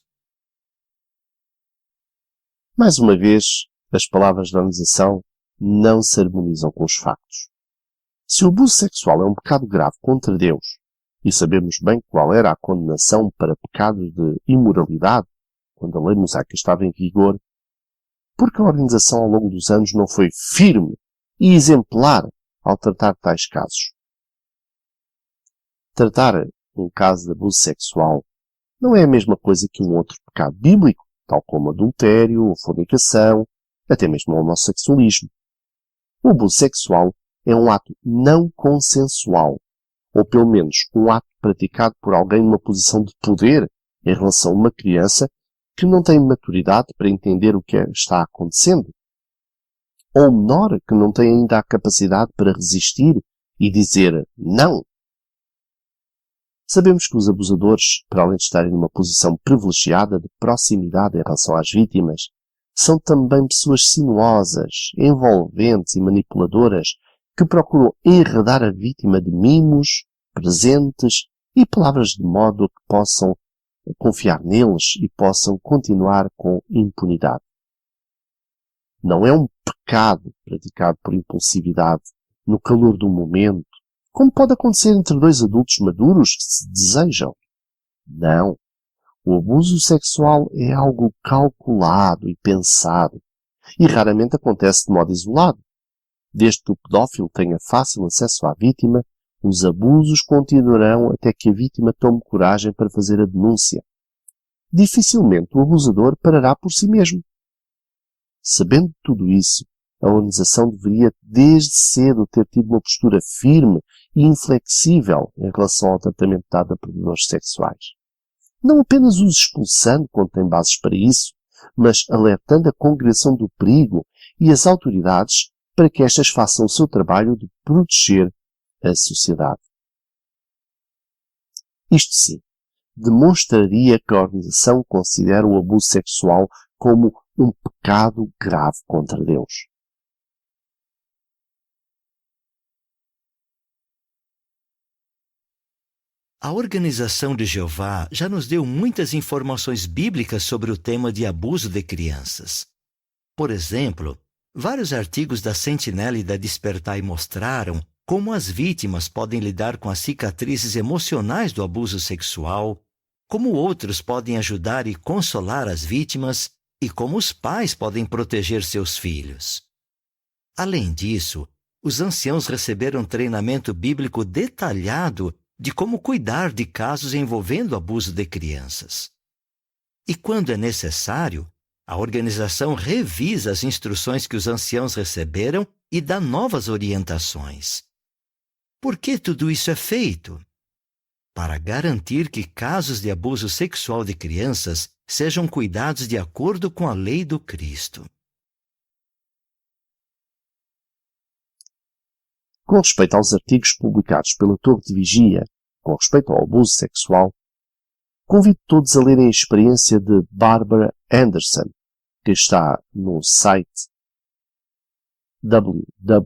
Mais uma vez, as palavras da organização não se harmonizam com os factos. Se o abuso sexual é um pecado grave contra Deus, e sabemos bem qual era a condenação para pecados de imoralidade, quando a lei mosaica estava em vigor, porque a organização ao longo dos anos não foi firme e exemplar ao tratar tais casos. Tratar um caso de abuso sexual não é a mesma coisa que um outro pecado bíblico, tal como adultério, fornicação, até mesmo o homossexualismo. O abuso sexual é um ato não consensual, ou pelo menos um ato praticado por alguém numa posição de poder em relação a uma criança que não tem maturidade para entender o que está acontecendo, ou um menor que não tem ainda a capacidade para resistir e dizer não. Sabemos que os abusadores, para além de estarem numa posição privilegiada de proximidade em relação às vítimas, são também pessoas sinuosas, envolventes e manipuladoras que procuram enredar a vítima de mimos, presentes e palavras de modo a que possam confiar neles e possam continuar com impunidade. Não é um pecado praticado por impulsividade no calor do momento, como pode acontecer entre dois adultos maduros que se desejam. Não. O abuso sexual é algo calculado e pensado, e raramente acontece de modo isolado. Desde que o pedófilo tenha fácil acesso à vítima, os abusos continuarão até que a vítima tome coragem para fazer a denúncia. Dificilmente o abusador parará por si mesmo. Sabendo tudo isso, a organização deveria desde cedo ter tido uma postura firme e inflexível em relação ao tratamento dado a predadores sexuais. Não apenas os expulsando quando tem bases para isso, mas alertando a congregação do perigo e as autoridades para que estas façam o seu trabalho de proteger a sociedade. Isto sim, demonstraria que a organização considera o abuso sexual como um pecado grave contra Deus. A Organização de Jeová já nos deu muitas informações bíblicas sobre o tema de abuso de crianças. Por exemplo, vários artigos da Sentinela e da Despertai mostraram como as vítimas podem lidar com as cicatrizes emocionais do abuso sexual, como outros podem ajudar e consolar as vítimas e como os pais podem proteger seus filhos. Além disso, os anciãos receberam treinamento bíblico detalhado de como cuidar de casos envolvendo abuso de crianças. E quando é necessário, a organização revisa as instruções que os anciãos receberam e dá novas orientações. Por que tudo isso é feito? Para garantir que casos de abuso sexual de crianças sejam cuidados de acordo com a lei do Cristo. Com respeito aos artigos publicados pela Torre de Vigia com respeito ao abuso sexual, convido todos a lerem a experiência de Barbara Anderson, que está no site www.stj.pt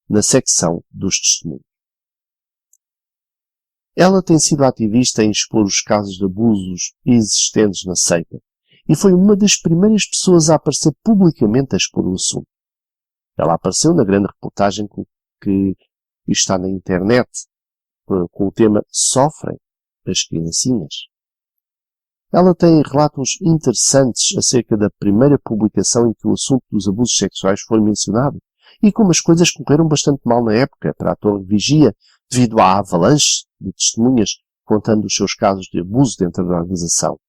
na secção dos testemunhos. Ela tem sido ativista em expor os casos de abusos existentes na seita e foi uma das primeiras pessoas a aparecer publicamente a expor o assunto. Ela apareceu na grande reportagem que está na internet com o tema Sofrem as criancinhas. Ela tem relatos interessantes acerca da primeira publicação em que o assunto dos abusos sexuais foi mencionado e como as coisas correram bastante mal na época para a Torre de Vigia devido à avalanche de testemunhas contando os seus casos de abuso dentro da organização.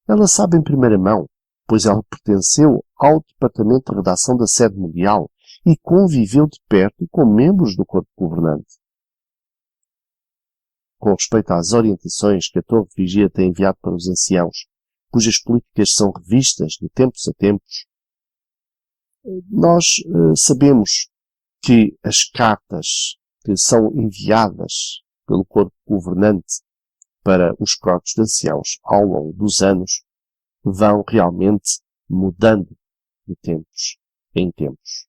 Ela sabe em primeira mão, pois ela pertenceu ao Departamento de Redação da Sede Mundial e conviveu de perto com membros do corpo governante. Com respeito às orientações que a Torre de Vigia tem enviado para os anciãos, cujas políticas são revistas de tempos a tempos, nós sabemos que as cartas que são enviadas pelo corpo governante para os corpos de anciãos ao longo dos anos vão realmente mudando de tempos em tempos.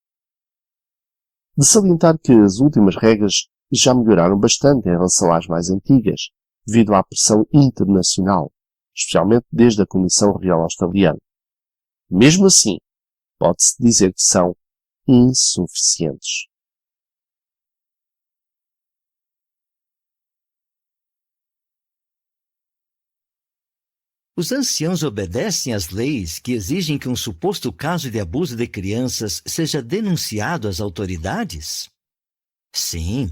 De salientar que as últimas regras já melhoraram bastante em relação às mais antigas, devido à pressão internacional, especialmente desde a Comissão Real Australiana. Mesmo assim, pode-se dizer que são insuficientes. Os anciãos obedecem às leis que exigem que um suposto caso de abuso de crianças seja denunciado às autoridades? Sim.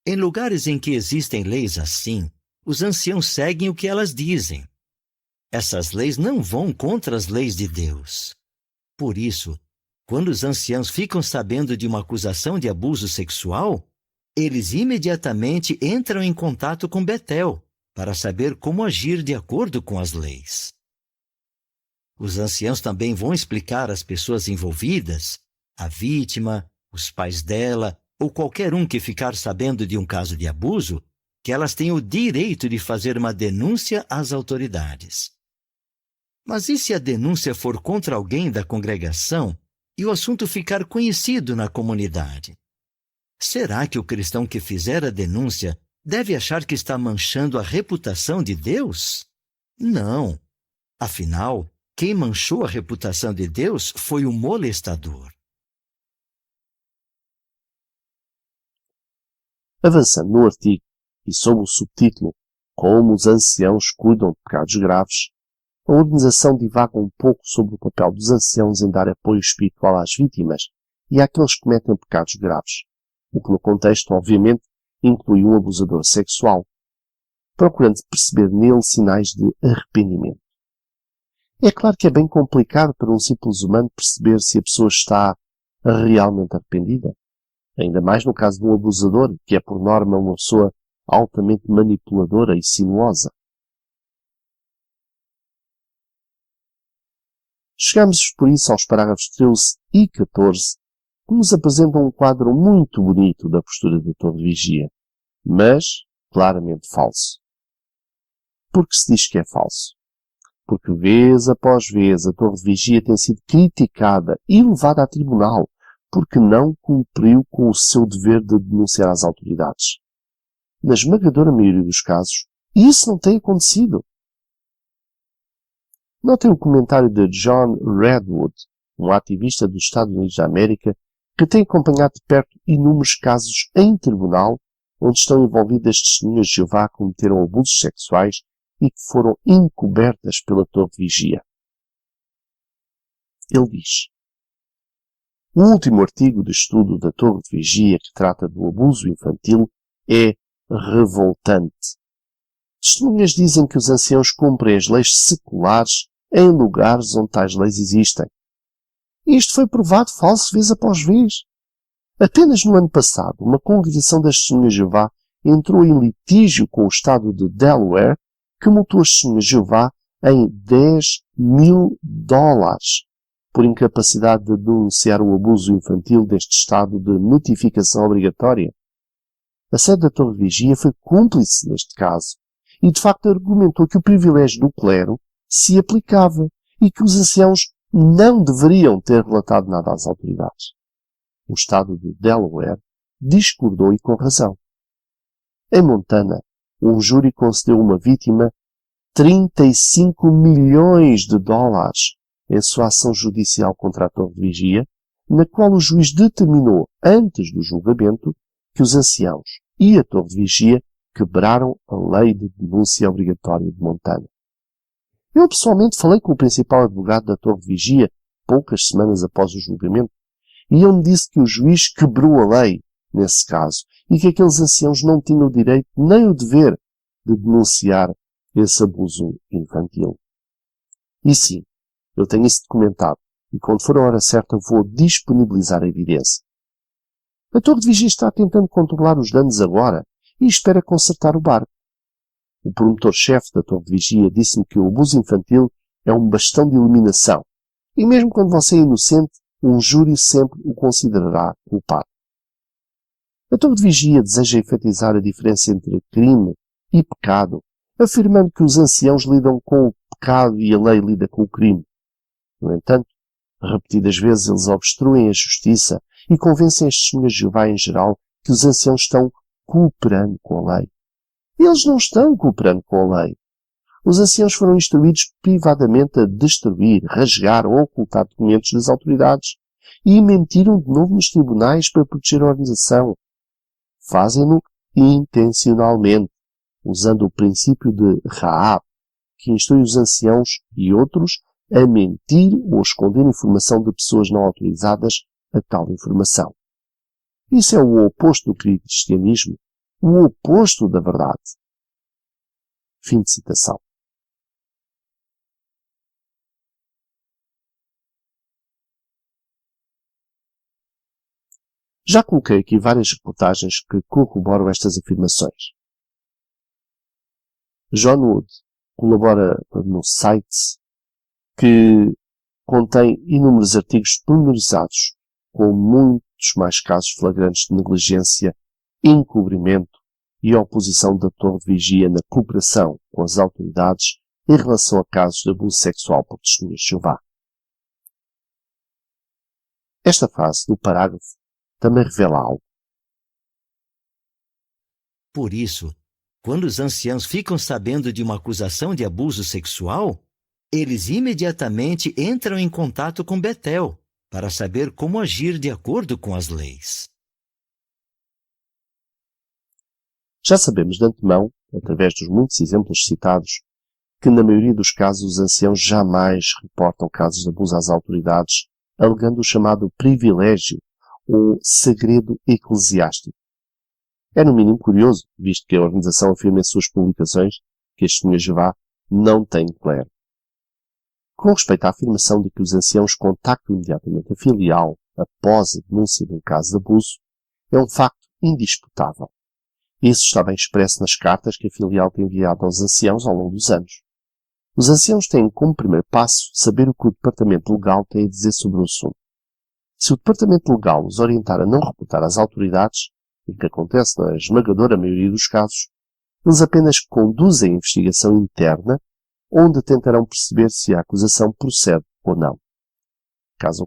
Em lugares em que existem leis assim, os anciãos seguem o que elas dizem. Essas leis não vão contra as leis de Deus. Por isso, quando os anciãos ficam sabendo de uma acusação de abuso sexual, eles imediatamente entram em contato com Betel para saber como agir de acordo com as leis. Os anciãos também vão explicar às pessoas envolvidas, a vítima, os pais dela ou qualquer um que ficar sabendo de um caso de abuso, que elas têm o direito de fazer uma denúncia às autoridades. Mas e se a denúncia for contra alguém da congregação e o assunto ficar conhecido na comunidade? Será que o cristão que fizer a denúncia deve achar que está manchando a reputação de Deus? Não. Afinal, quem manchou a reputação de Deus foi o molestador. Avançando no artigo e sob o subtítulo Como os anciãos cuidam de pecados graves, a organização divaga um pouco sobre o papel dos anciãos em dar apoio espiritual às vítimas e àqueles que cometem pecados graves, o que no contexto, obviamente, inclui um abusador sexual, procurando perceber nele sinais de arrependimento. É claro que é bem complicado para um simples humano perceber se a pessoa está realmente arrependida, ainda mais no caso de um abusador, que é por norma uma pessoa altamente manipuladora e sinuosa. Chegamos, por isso, aos parágrafos 13 e 14, que nos apresentam um quadro muito bonito da postura da Torre de Vigia, mas claramente falso. Por que se diz que é falso? Porque vez após vez a Torre de Vigia tem sido criticada e levada a tribunal porque não cumpriu com o seu dever de denunciar às autoridades. Na esmagadora maioria dos casos, isso não tem acontecido. Notem o comentário de John Redwood, um ativista dos Estados Unidos da América, que tem acompanhado de perto inúmeros casos em tribunal onde estão envolvidas testemunhas de Jeová que cometeram abusos sexuais e que foram encobertas pela Torre de Vigia. Ele diz: o último artigo de estudo da Torre de Vigia que trata do abuso infantil é revoltante. Testemunhas dizem que os anciãos cumprem as leis seculares em lugares onde tais leis existem. Isto foi provado falso vez após vez. Apenas no ano passado, uma congregação das Testemunhas de Jeová entrou em litígio com o estado de Delaware, que multou as Testemunhas de Jeová em $10.000 por incapacidade de denunciar o abuso infantil deste estado de notificação obrigatória. A sede da Torre de Vigia foi cúmplice neste caso e, de facto, argumentou que o privilégio do clero se aplicava e que os anciãos não deveriam ter relatado nada às autoridades. O estado de Delaware discordou e com razão. Em Montana, um júri concedeu a uma vítima $35 milhões em sua ação judicial contra a Torre de Vigia, na qual o juiz determinou, antes do julgamento, que os anciãos e a Torre de Vigia quebraram a lei de denúncia obrigatória de Montana. Eu pessoalmente falei com o principal advogado da Torre de Vigia poucas semanas após o julgamento e ele me disse que o juiz quebrou a lei nesse caso e que aqueles anciãos não tinham o direito nem o dever de denunciar esse abuso infantil. E sim, eu tenho isso documentado e quando for a hora certa vou disponibilizar a evidência. A Torre de Vigia está tentando controlar os danos agora e espera consertar o barco. O promotor-chefe da Torre de Vigia disse-me que o abuso infantil é um bastão de eliminação e mesmo quando você é inocente, um júri sempre o considerará culpado. A Torre de Vigia deseja enfatizar a diferença entre crime e pecado, afirmando que os anciãos lidam com o pecado e a lei lida com o crime. No entanto, repetidas vezes eles obstruem a justiça e convencem as testemunhas de Jeová em geral que os anciãos estão cooperando com a lei. Eles não estão cooperando com a lei. Os anciãos foram instruídos privadamente a destruir, rasgar ou ocultar documentos das autoridades e mentiram de novo nos tribunais para proteger a organização. Fazem-no intencionalmente, usando o princípio de Raab, que instrui os anciãos e outros a mentir ou esconder informação de pessoas não autorizadas a tal informação. Isso é o oposto do cristianismo, o oposto da verdade. Fim de citação. Já coloquei aqui várias reportagens que corroboram estas afirmações. John Wood colabora no site que contém inúmeros artigos pormenorizados com muitos mais casos flagrantes de negligência, encobrimento e oposição da Torre de Vigia na cooperação com as autoridades em relação a casos de abuso sexual por testemunhas de Jeová. Esta frase do parágrafo também revela algo. Por isso, quando os anciãos ficam sabendo de uma acusação de abuso sexual, eles imediatamente entram em contato com Betel para saber como agir de acordo com as leis. Já sabemos de antemão, através dos muitos exemplos citados, que na maioria dos casos os anciãos jamais reportam casos de abuso às autoridades, alegando o chamado privilégio ou segredo eclesiástico. É no mínimo curioso, visto que a organização afirma em suas publicações que as testemunhas de Jeová não têm clero. Com respeito à afirmação de que os anciãos contactam imediatamente a filial após a denúncia de um caso de abuso, é um facto indisputável. Isso está bem expresso nas cartas que a filial tem enviado aos anciãos ao longo dos anos. Os anciãos têm como primeiro passo saber o que o departamento legal tem a dizer sobre o assunto. Se o departamento legal os orientar a não reportar às autoridades, o que acontece na esmagadora maioria dos casos, eles apenas conduzem a investigação interna, onde tentarão perceber se a acusação procede ou não. Caso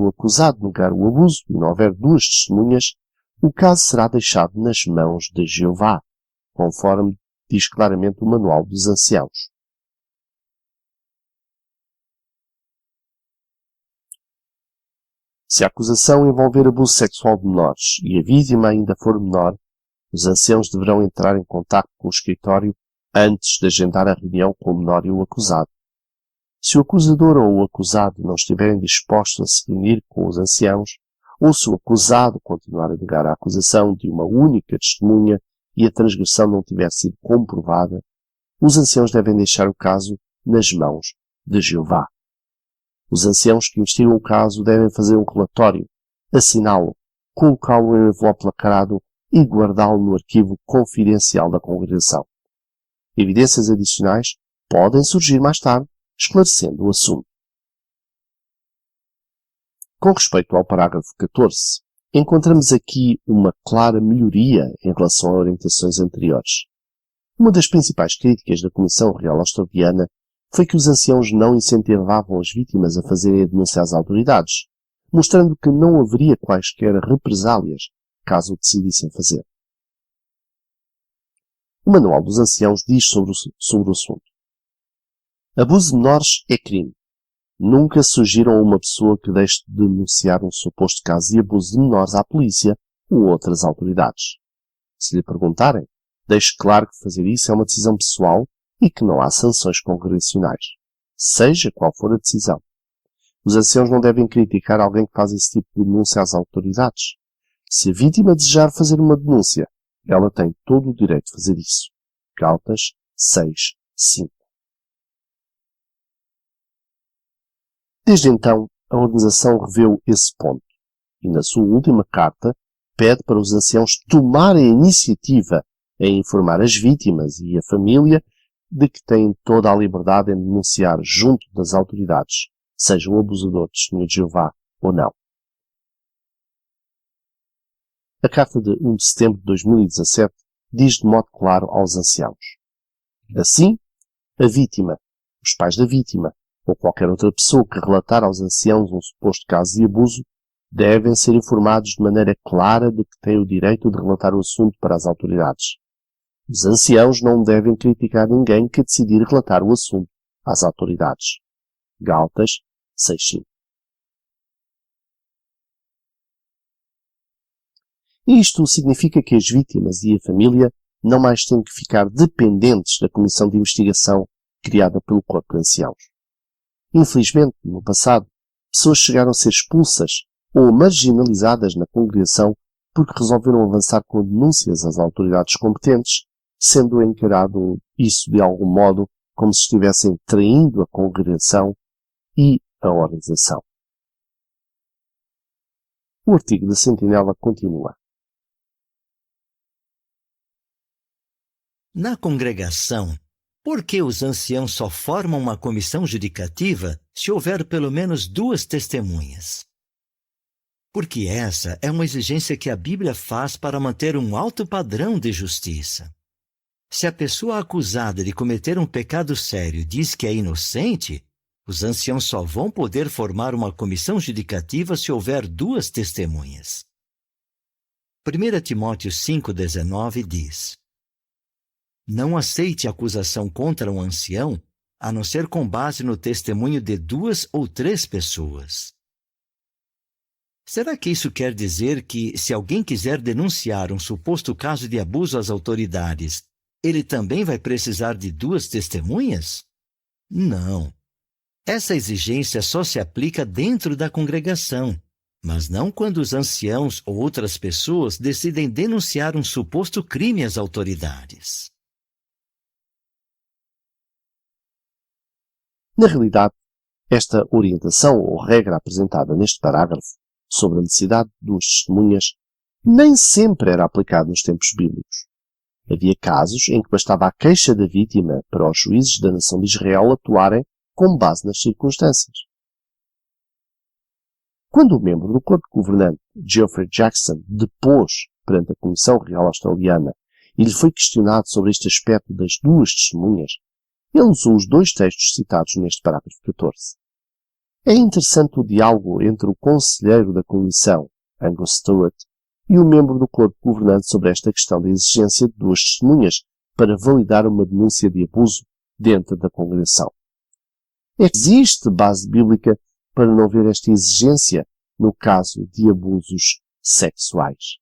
o acusado negar o abuso e não houver duas testemunhas, o caso será deixado nas mãos de Jeová, conforme diz claramente o Manual dos Anciãos. Se a acusação envolver abuso sexual de menores e a vítima ainda for menor, os anciãos deverão entrar em contato com o escritório antes de agendar a reunião com o menor e o acusado. Se o acusador ou o acusado não estiverem dispostos a se reunir com os anciãos, ou se o acusado continuar a negar a acusação de uma única testemunha e a transgressão não tiver sido comprovada, os anciãos devem deixar o caso nas mãos de Jeová. Os anciãos que investigam o caso devem fazer um relatório, assiná-lo, colocá-lo em envelope lacrado e guardá-lo no arquivo confidencial da congregação. Evidências adicionais podem surgir mais tarde, esclarecendo o assunto. Com respeito ao parágrafo 14, encontramos aqui uma clara melhoria em relação a orientações anteriores. Uma das principais críticas da Comissão Real Australiana foi que os anciãos não incentivavam as vítimas a fazerem a denúncia às autoridades, mostrando que não haveria quaisquer represálias caso o decidissem fazer. O Manual dos Anciãos diz sobre o assunto. Abuso de menores é crime. Nunca sugiram a uma pessoa que deixe de denunciar um suposto caso de abuso de menores à polícia ou outras autoridades. Se lhe perguntarem, deixe claro que fazer isso é uma decisão pessoal e que não há sanções congregacionais, seja qual for a decisão. Os anciãos não devem criticar alguém que faz esse tipo de denúncia às autoridades. Se a vítima desejar fazer uma denúncia, ela tem todo o direito de fazer isso. Gálatas 6:5. Desde então, a organização reveu esse ponto e, na sua última carta, pede para os anciãos tomarem a iniciativa em informar as vítimas e a família de que têm toda a liberdade em denunciar junto das autoridades, seja o abusador de testemunha de Jeová ou não. A carta de 1 de setembro de 2017 diz de modo claro aos anciãos: assim, a vítima, os pais da vítima ou qualquer outra pessoa que relatar aos anciãos um suposto caso de abuso devem ser informados de maneira clara de que têm o direito de relatar o assunto para as autoridades. Os anciãos não devem criticar ninguém que decidir relatar o assunto às autoridades. Gálatas 6:5. Isto significa que as vítimas e a família não mais têm que ficar dependentes da comissão de investigação criada pelo Corpo de Anciãos. Infelizmente, no passado, pessoas chegaram a ser expulsas ou marginalizadas na congregação porque resolveram avançar com denúncias às autoridades competentes sendo encarado isso de algum modo como se estivessem traindo a congregação e a organização. O artigo da Sentinela continua. Na congregação, por que os anciãos só formam uma comissão judicativa se houver pelo menos 2 testemunhas? Porque essa é uma exigência que a Bíblia faz para manter um alto padrão de justiça. Se a pessoa acusada de cometer um pecado sério diz que é inocente, os anciãos só vão poder formar uma comissão judicativa se houver 2 testemunhas. 1 Timóteo 5,19 diz: Não aceite acusação contra um ancião, a não ser com base no testemunho de 2 ou 3 pessoas. Será que isso quer dizer que, se alguém quiser denunciar um suposto caso de abuso às autoridades, ele também vai precisar de 2 testemunhas? Não. Essa exigência só se aplica dentro da congregação, mas não quando os anciãos ou outras pessoas decidem denunciar um suposto crime às autoridades. Na realidade, esta orientação ou regra apresentada neste parágrafo sobre a necessidade de 2 testemunhas nem sempre era aplicada nos tempos bíblicos. Havia casos em que bastava a queixa da vítima para os juízes da nação de Israel atuarem com base nas circunstâncias. Quando o membro do corpo governante, Geoffrey Jackson, depôs perante a Comissão Real Australiana e lhe foi questionado sobre este aspecto das 2 testemunhas, ele usou os 2 textos citados neste parágrafo 14. É interessante o diálogo entre o conselheiro da Comissão, Angus Stewart, e o membro do corpo governante sobre esta questão da exigência de 2 testemunhas para validar uma denúncia de abuso dentro da congregação. Existe base bíblica para não haver esta exigência no caso de abusos sexuais.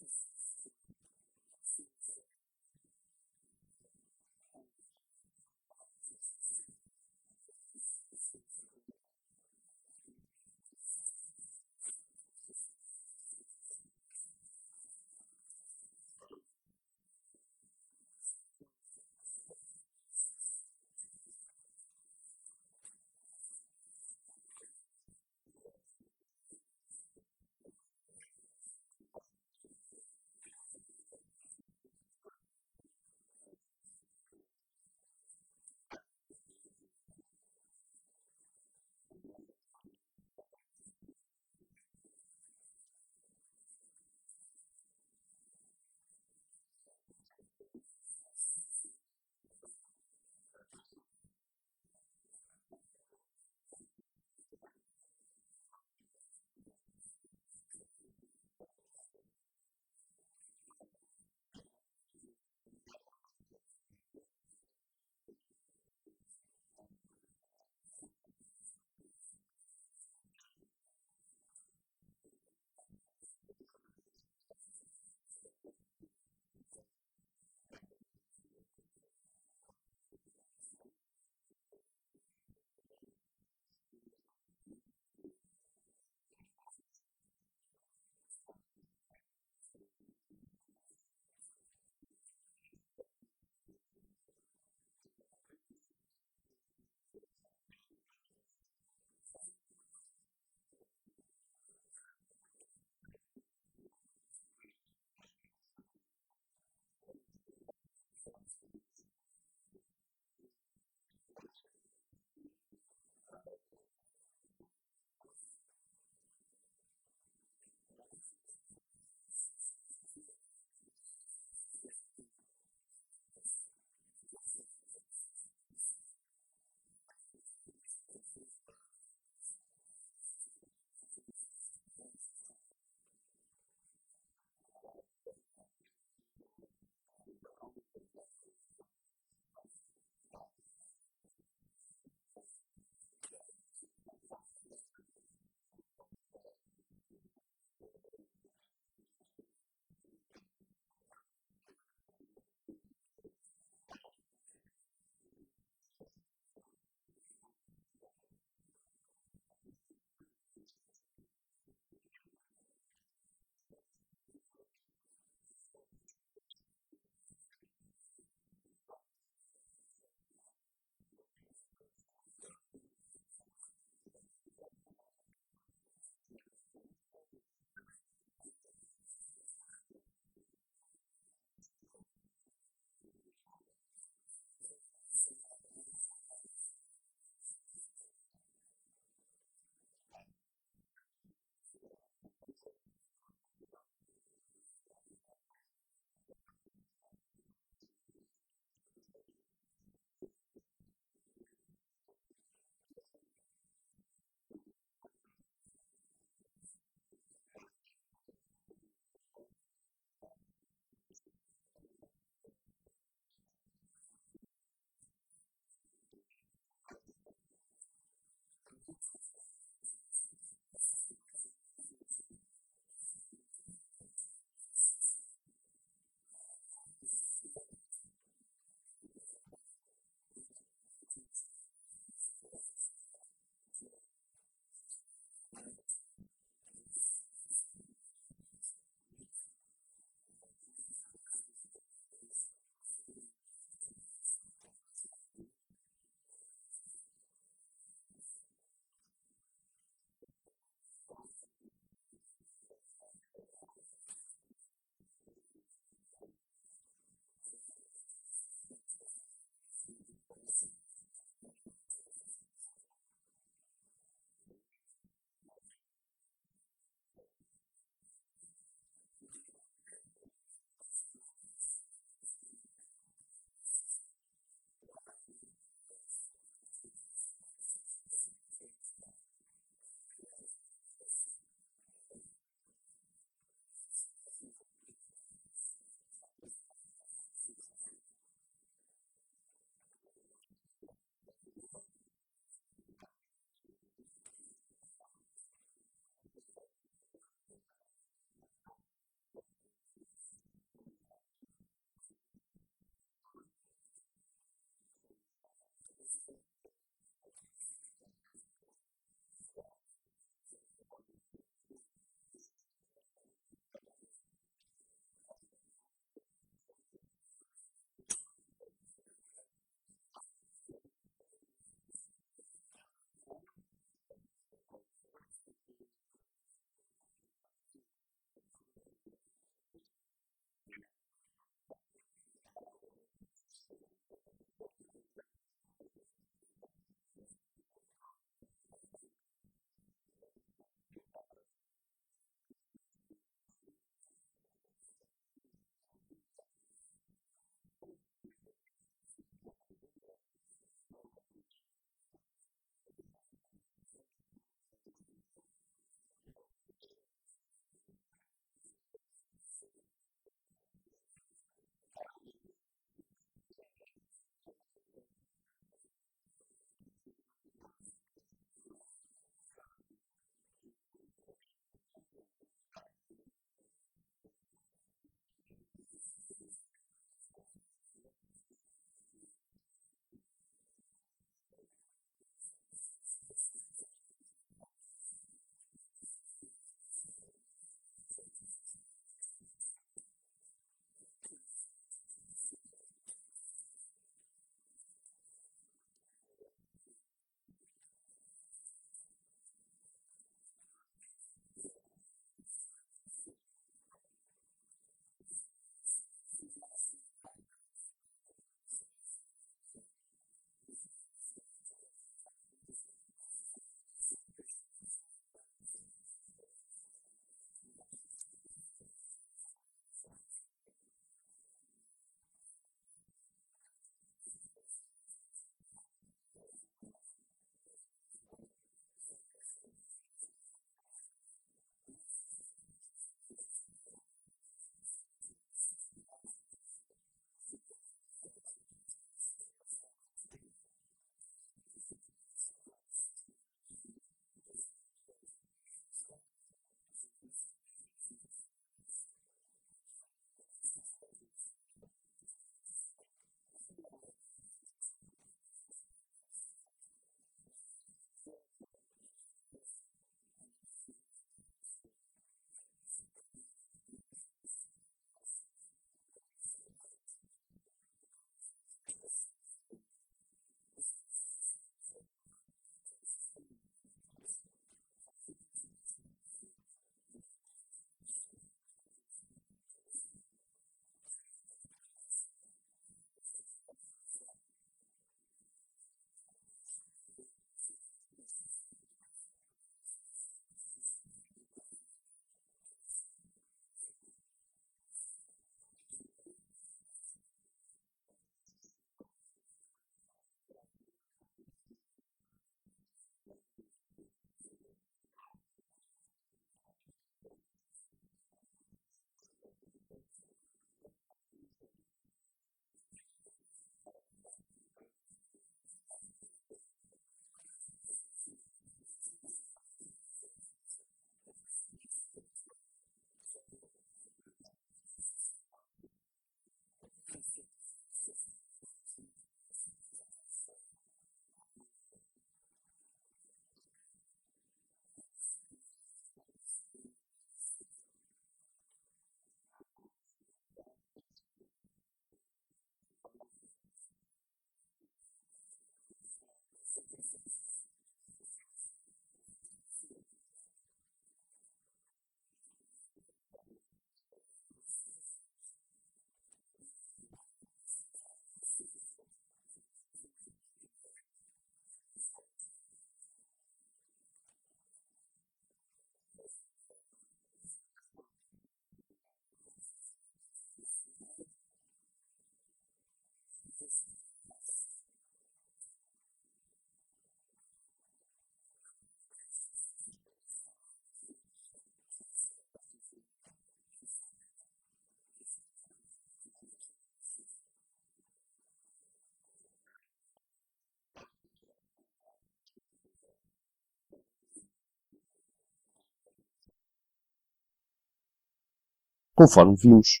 Conforme vimos,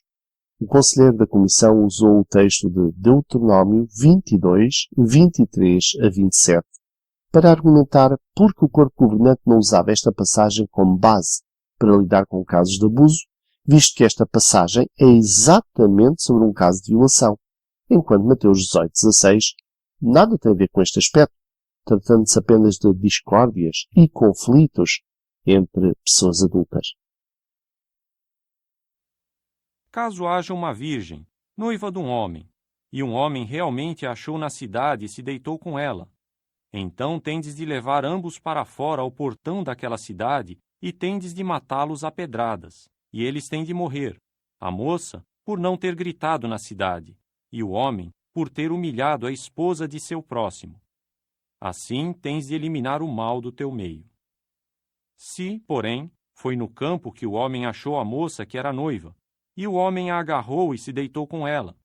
o conselheiro da Comissão usou o texto de Deuteronômio 22, 23 a 27 para argumentar por que o corpo governante não usava esta passagem como base para lidar com casos de abuso, visto que esta passagem é exatamente sobre um caso de violação, enquanto Mateus 18, 16 nada tem a ver com este aspecto, tratando-se apenas de discórdias e conflitos entre pessoas adultas. Caso haja uma virgem, noiva de um homem, e um homem realmente a achou na cidade e se deitou com ela, então tendes de levar ambos para fora ao portão daquela cidade e tendes de matá-los a pedradas, e eles têm de morrer, a moça por não ter gritado na cidade, e o homem por ter humilhado a esposa de seu próximo. Assim tens de eliminar o mal do teu meio. Se, porém, foi no campo que o homem achou a moça que era noiva, e o homem a agarrou e se deitou com ela,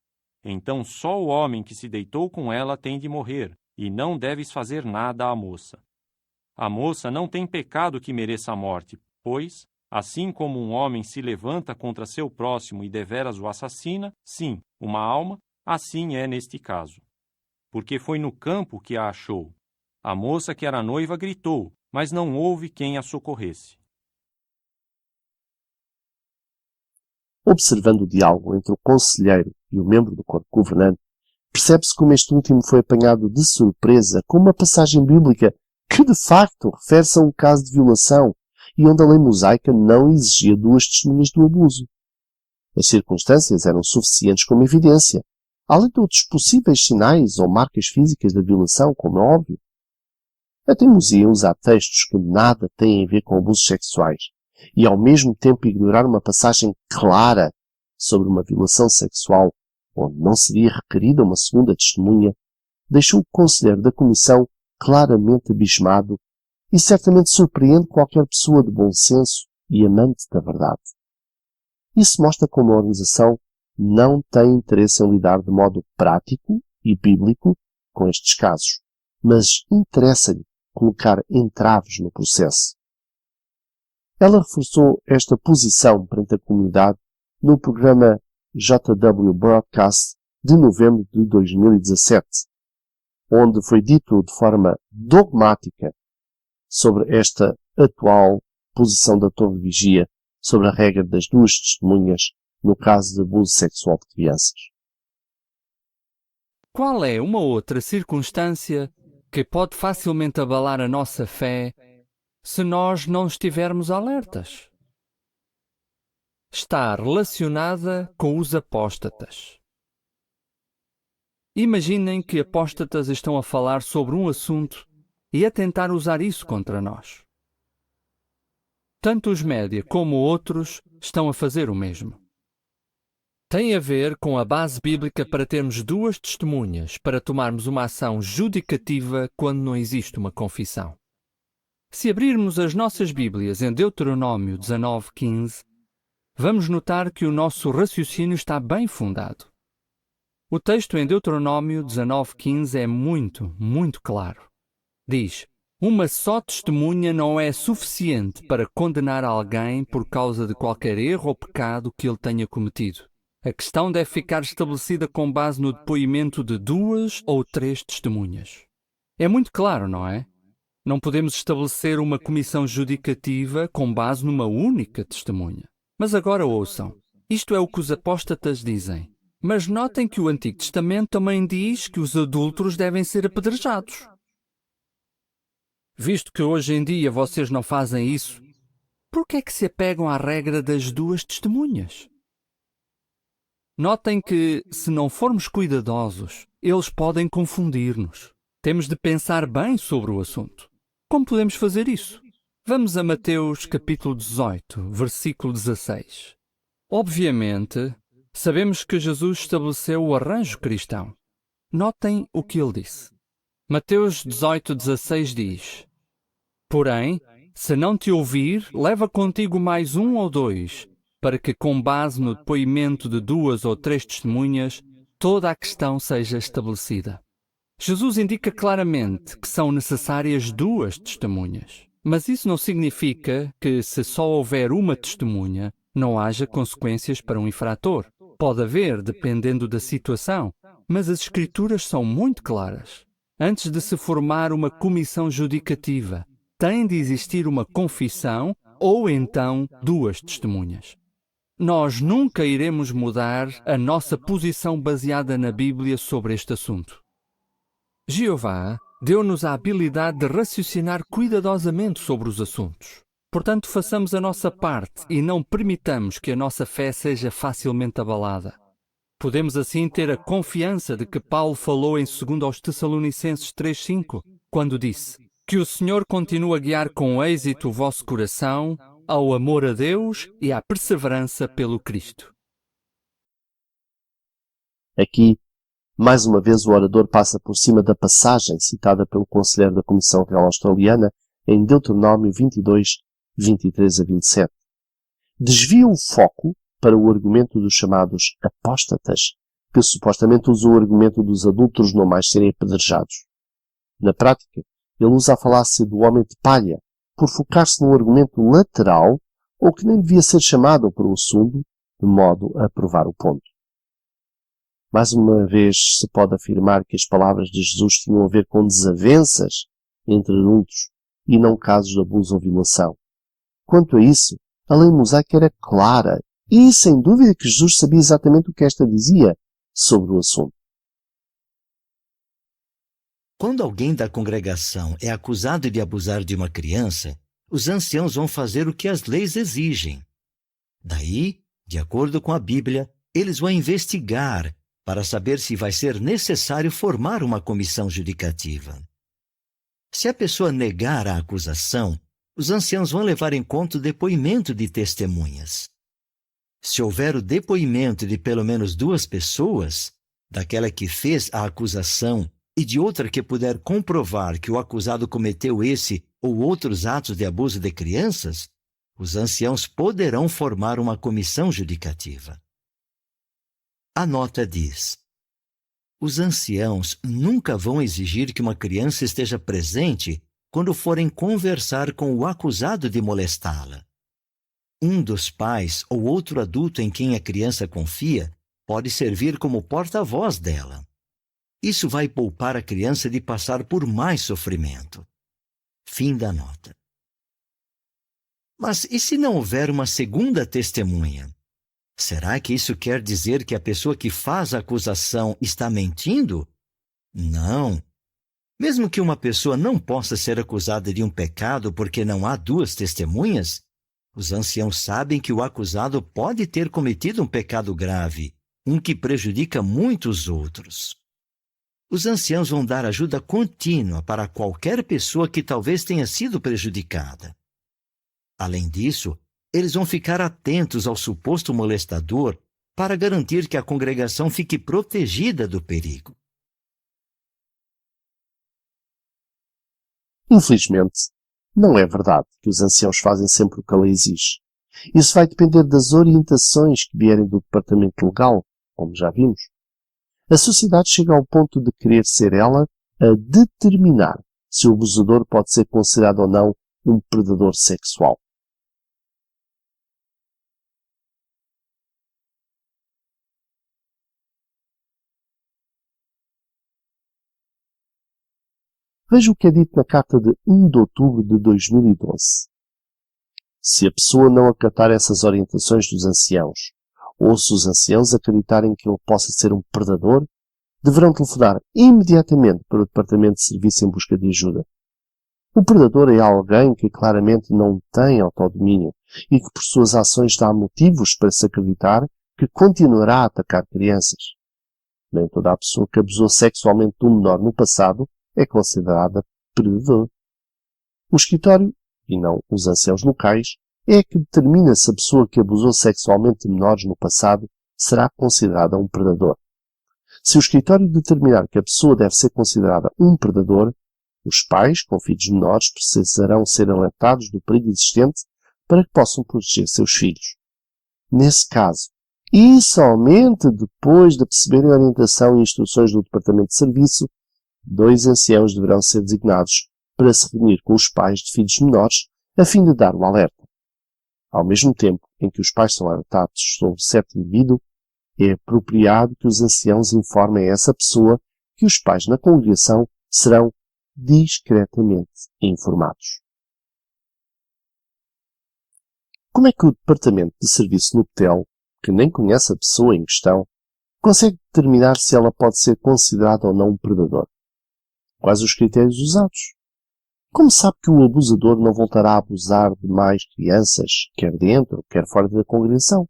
então só o homem que se deitou com ela tem de morrer, e não deves fazer nada à moça. A moça não tem pecado que mereça a morte, pois, assim como um homem se levanta contra seu próximo e deveras o assassina, sim, uma alma, assim é neste caso. Porque foi no campo que a achou. A moça que era noiva gritou, mas não houve quem a socorresse. Observando o diálogo entre o conselheiro e o membro do corpo governante, percebe-se como este último foi apanhado de surpresa com uma passagem bíblica que, de facto, refere-se a um caso de violação e onde a lei mosaica não exigia duas testemunhas do abuso. As circunstâncias eram suficientes como evidência, além de outros possíveis sinais ou marcas físicas da violação, como é óbvio. A teimosia em usar textos que nada têm a ver com abusos sexuais e, ao mesmo tempo, ignorar uma passagem clara sobre uma violação sexual onde não seria requerida uma segunda testemunha, deixou o conselheiro da Comissão claramente abismado e certamente surpreende qualquer pessoa de bom senso e amante da verdade. Isso mostra como a organização não tem interesse em lidar de modo prático e bíblico com estes casos, mas interessa-lhe colocar entraves no processo. Ela reforçou esta posição perante a comunidade no programa JW Broadcast de novembro de 2017, onde foi dito de forma dogmática sobre esta atual posição da Torre de Vigia sobre a regra das duas testemunhas no caso de abuso sexual de crianças. Qual é uma outra circunstância que pode facilmente abalar a nossa fé se nós não estivermos alertas? Está relacionada com os apóstatas. Imaginem que apóstatas estão a falar sobre um assunto e a tentar usar isso contra nós. Tanto os média como outros estão a fazer o mesmo. Tem a ver com a base bíblica para termos duas testemunhas para tomarmos uma ação judicativa quando não existe uma confissão. Se abrirmos as nossas Bíblias em Deuteronômio 19:15, vamos notar que o nosso raciocínio está bem fundado. O texto em Deuteronômio 19:15 é muito claro. Diz: uma só testemunha não é suficiente para condenar alguém por causa de qualquer erro ou pecado que ele tenha cometido. A questão deve ficar estabelecida com base no depoimento de 2 ou 3 testemunhas. É muito claro, não é? Não podemos estabelecer uma comissão judicativa com base numa única testemunha. Mas agora ouçam. Isto é o que os apóstatas dizem. Mas notem que o Antigo Testamento também diz que os adúlteros devem ser apedrejados. Visto que hoje em dia vocês não fazem isso, por que é que se apegam à regra das 2 testemunhas? Notem que, se não formos cuidadosos, eles podem confundir-nos. Temos de pensar bem sobre o assunto. Como podemos fazer isso? Vamos a Mateus capítulo 18, versículo 16. Obviamente, sabemos que Jesus estabeleceu o arranjo cristão. Notem o que ele disse. Mateus 18:16 diz: Porém, se não te ouvir, leva contigo mais 1 ou 2, para que, com base no depoimento de 2 ou 3 testemunhas, toda a questão seja estabelecida. Jesus indica claramente que são necessárias 2 testemunhas. Mas isso não significa que, se só houver uma testemunha, não haja consequências para um infrator. Pode haver, dependendo da situação, mas as Escrituras são muito claras. Antes de se formar uma comissão judicativa, tem de existir uma confissão ou então 2 testemunhas. Nós nunca iremos mudar a nossa posição baseada na Bíblia sobre este assunto. Jeová deu-nos a habilidade de raciocinar cuidadosamente sobre os assuntos. Portanto, façamos a nossa parte e não permitamos que a nossa fé seja facilmente abalada. Podemos assim ter a confiança de que Paulo falou em 2 aos Tessalonicenses 3:5, quando disse: Que o Senhor continue a guiar com êxito o vosso coração ao amor a Deus e à perseverança pelo Cristo. Aqui, mais uma vez, o orador passa por cima da passagem citada pelo conselheiro da Comissão Real Australiana em Deuteronômio 22, 23 a 27. Desvia o foco para o argumento dos chamados apóstatas, que supostamente usam o argumento dos adúlteros não mais serem apedrejados. Na prática, ele usa a falácia do homem de palha, por focar-se num argumento lateral ou que nem devia ser chamado para o assunto, de modo a provar o ponto. Mais uma vez se pode afirmar que as palavras de Jesus tinham a ver com desavenças entre adultos e não casos de abuso ou violação. Quanto a isso, a lei mosaica era clara e, sem dúvida, que Jesus sabia exatamente o que esta dizia sobre o assunto. Quando alguém da congregação é acusado de abusar de uma criança, os anciãos vão fazer o que as leis exigem. Daí, de acordo com a Bíblia, eles vão investigar para saber se vai ser necessário formar uma comissão judicativa. Se a pessoa negar a acusação, os anciãos vão levar em conta o depoimento de testemunhas. Se houver o depoimento de pelo menos 2 pessoas, daquela que fez a acusação e de outra que puder comprovar que o acusado cometeu esse ou outros atos de abuso de crianças, os anciãos poderão formar uma comissão judicativa. A nota diz: os anciãos nunca vão exigir que uma criança esteja presente quando forem conversar com o acusado de molestá-la. Um dos pais ou outro adulto em quem a criança confia pode servir como porta-voz dela. Isso vai poupar a criança de passar por mais sofrimento. Fim da nota. Mas e se não houver uma segunda testemunha? Será que isso quer dizer que a pessoa que faz a acusação está mentindo? Não. Mesmo que uma pessoa não possa ser acusada de um pecado porque não há 2 testemunhas, os anciãos sabem que o acusado pode ter cometido um pecado grave, um que prejudica muitos outros. Os anciãos vão dar ajuda contínua para qualquer pessoa que talvez tenha sido prejudicada. Além disso, eles vão ficar atentos ao suposto molestador para garantir que a congregação fique protegida do perigo. Infelizmente, não é verdade que os anciãos fazem sempre o que a lei exige. Isso vai depender das orientações que vierem do departamento legal, como já vimos. A sociedade chega ao ponto de querer ser ela a determinar se o abusador pode ser considerado ou não um predador sexual. Veja o que é dito na carta de 1 de outubro de 2012. Se a pessoa não acatar essas orientações dos anciãos, ou se os anciãos acreditarem que ele possa ser um predador, deverão telefonar imediatamente para o Departamento de Serviço em busca de ajuda. O predador é alguém que claramente não tem autodomínio e que por suas ações dá motivos para se acreditar que continuará a atacar crianças. Nem toda a pessoa que abusou sexualmente de um menor no passado é considerada predador. O escritório, e não os anciãos locais, é que determina se a pessoa que abusou sexualmente de menores no passado será considerada um predador. Se o escritório determinar que a pessoa deve ser considerada um predador, os pais com filhos menores precisarão ser alertados do perigo existente para que possam proteger seus filhos. Nesse caso, e somente depois de perceberem a orientação e instruções do Departamento de Serviço, 2 anciãos deverão ser designados para se reunir com os pais de filhos menores a fim de dar o alerta. Ao mesmo tempo em que os pais são alertados sobre certo indivíduo, é apropriado que os anciãos informem a essa pessoa que os pais na congregação serão discretamente informados. Como é que o Departamento de Serviço no Betel, que nem conhece a pessoa em questão, consegue determinar se ela pode ser considerada ou não um predador? Quais os critérios usados? Como sabe que o abusador não voltará a abusar de mais crianças, quer dentro, quer fora da congregação?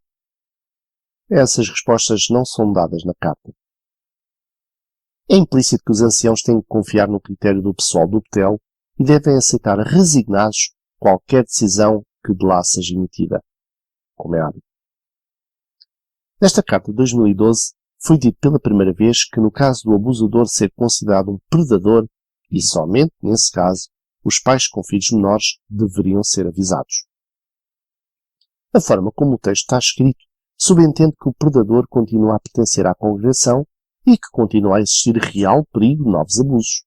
Essas respostas não são dadas na carta. É implícito que os anciãos têm que confiar no critério do pessoal do Betel e devem aceitar resignados qualquer decisão que de lá seja emitida, como é hábito. Nesta carta de 2012, foi dito pela primeira vez que no caso do abusador ser considerado um predador, e somente nesse caso, os pais com filhos menores deveriam ser avisados. A forma como o texto está escrito subentende que o predador continua a pertencer à congregação e que continua a existir real perigo de novos abusos.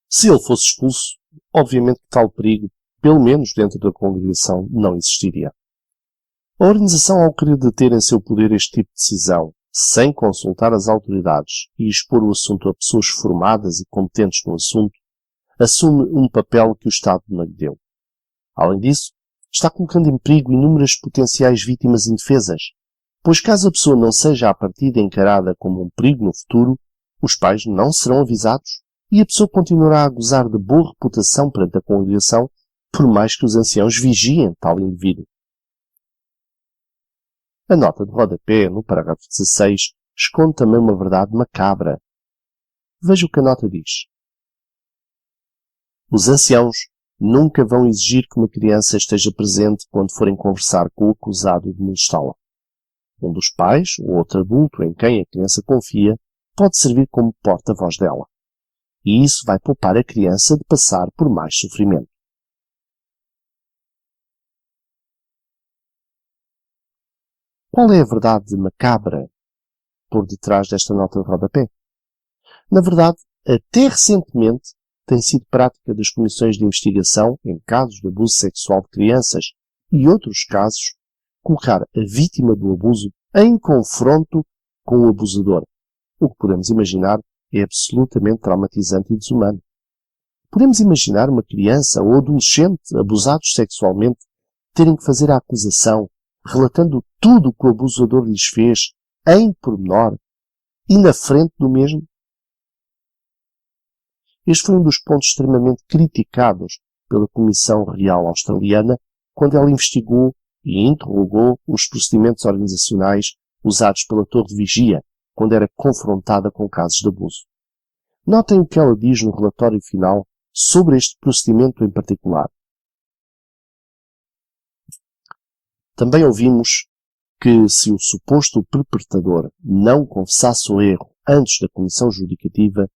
Se ele fosse expulso, obviamente que tal perigo, pelo menos dentro da congregação, não existiria. A organização, ao querer deter em seu poder este tipo de decisão, sem consultar as autoridades e expor o assunto a pessoas formadas e competentes no assunto, assume um papel que o Estado não lhe deu. Além disso, está colocando em perigo inúmeras potenciais vítimas indefesas, pois caso a pessoa não seja à partida encarada como um perigo no futuro, os pais não serão avisados e a pessoa continuará a gozar de boa reputação perante a congregação, por mais que os anciãos vigiem tal indivíduo. A nota de rodapé, no parágrafo 16, esconde também uma verdade macabra. Veja o que a nota diz. Os anciãos nunca vão exigir que uma criança esteja presente quando forem conversar com o acusado de molestá-la. Um dos pais, ou outro adulto em quem a criança confia, pode servir como porta-voz dela. E isso vai poupar a criança de passar por mais sofrimento. Qual é a verdade macabra por detrás desta nota de rodapé? Na verdade, até recentemente, tem sido prática das comissões de investigação, em casos de abuso sexual de crianças e outros casos, colocar a vítima do abuso em confronto com o abusador. O que podemos imaginar é absolutamente traumatizante e desumano. Podemos imaginar uma criança ou adolescente abusados sexualmente terem que fazer a acusação, relatando tudo o que o abusador lhes fez, em pormenor, e na frente do mesmo? Este foi um dos pontos extremamente criticados pela Comissão Real Australiana quando ela investigou e interrogou os procedimentos organizacionais usados pela Torre de Vigia quando era confrontada com casos de abuso. Notem o que ela diz no relatório final sobre este procedimento em particular. Também ouvimos que se o suposto perpetrador não confessasse o erro antes da comissão judicativa,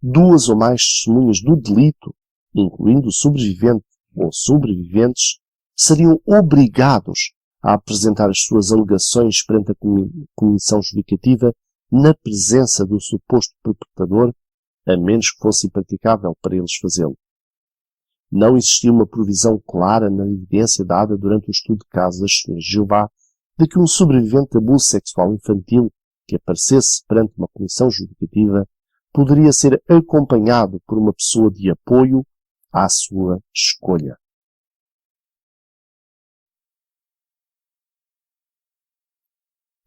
2 ou mais testemunhas do delito, incluindo o sobrevivente ou sobreviventes, seriam obrigados a apresentar as suas alegações perante a comissão judicativa na presença do suposto perpetrador, a menos que fosse impraticável para eles fazê-lo. Não existia uma provisão clara na evidência dada durante o estudo de casos das Testemunhas de Jeová de que um sobrevivente de abuso sexual infantil que aparecesse perante uma comissão judicativa poderia ser acompanhado por uma pessoa de apoio à sua escolha.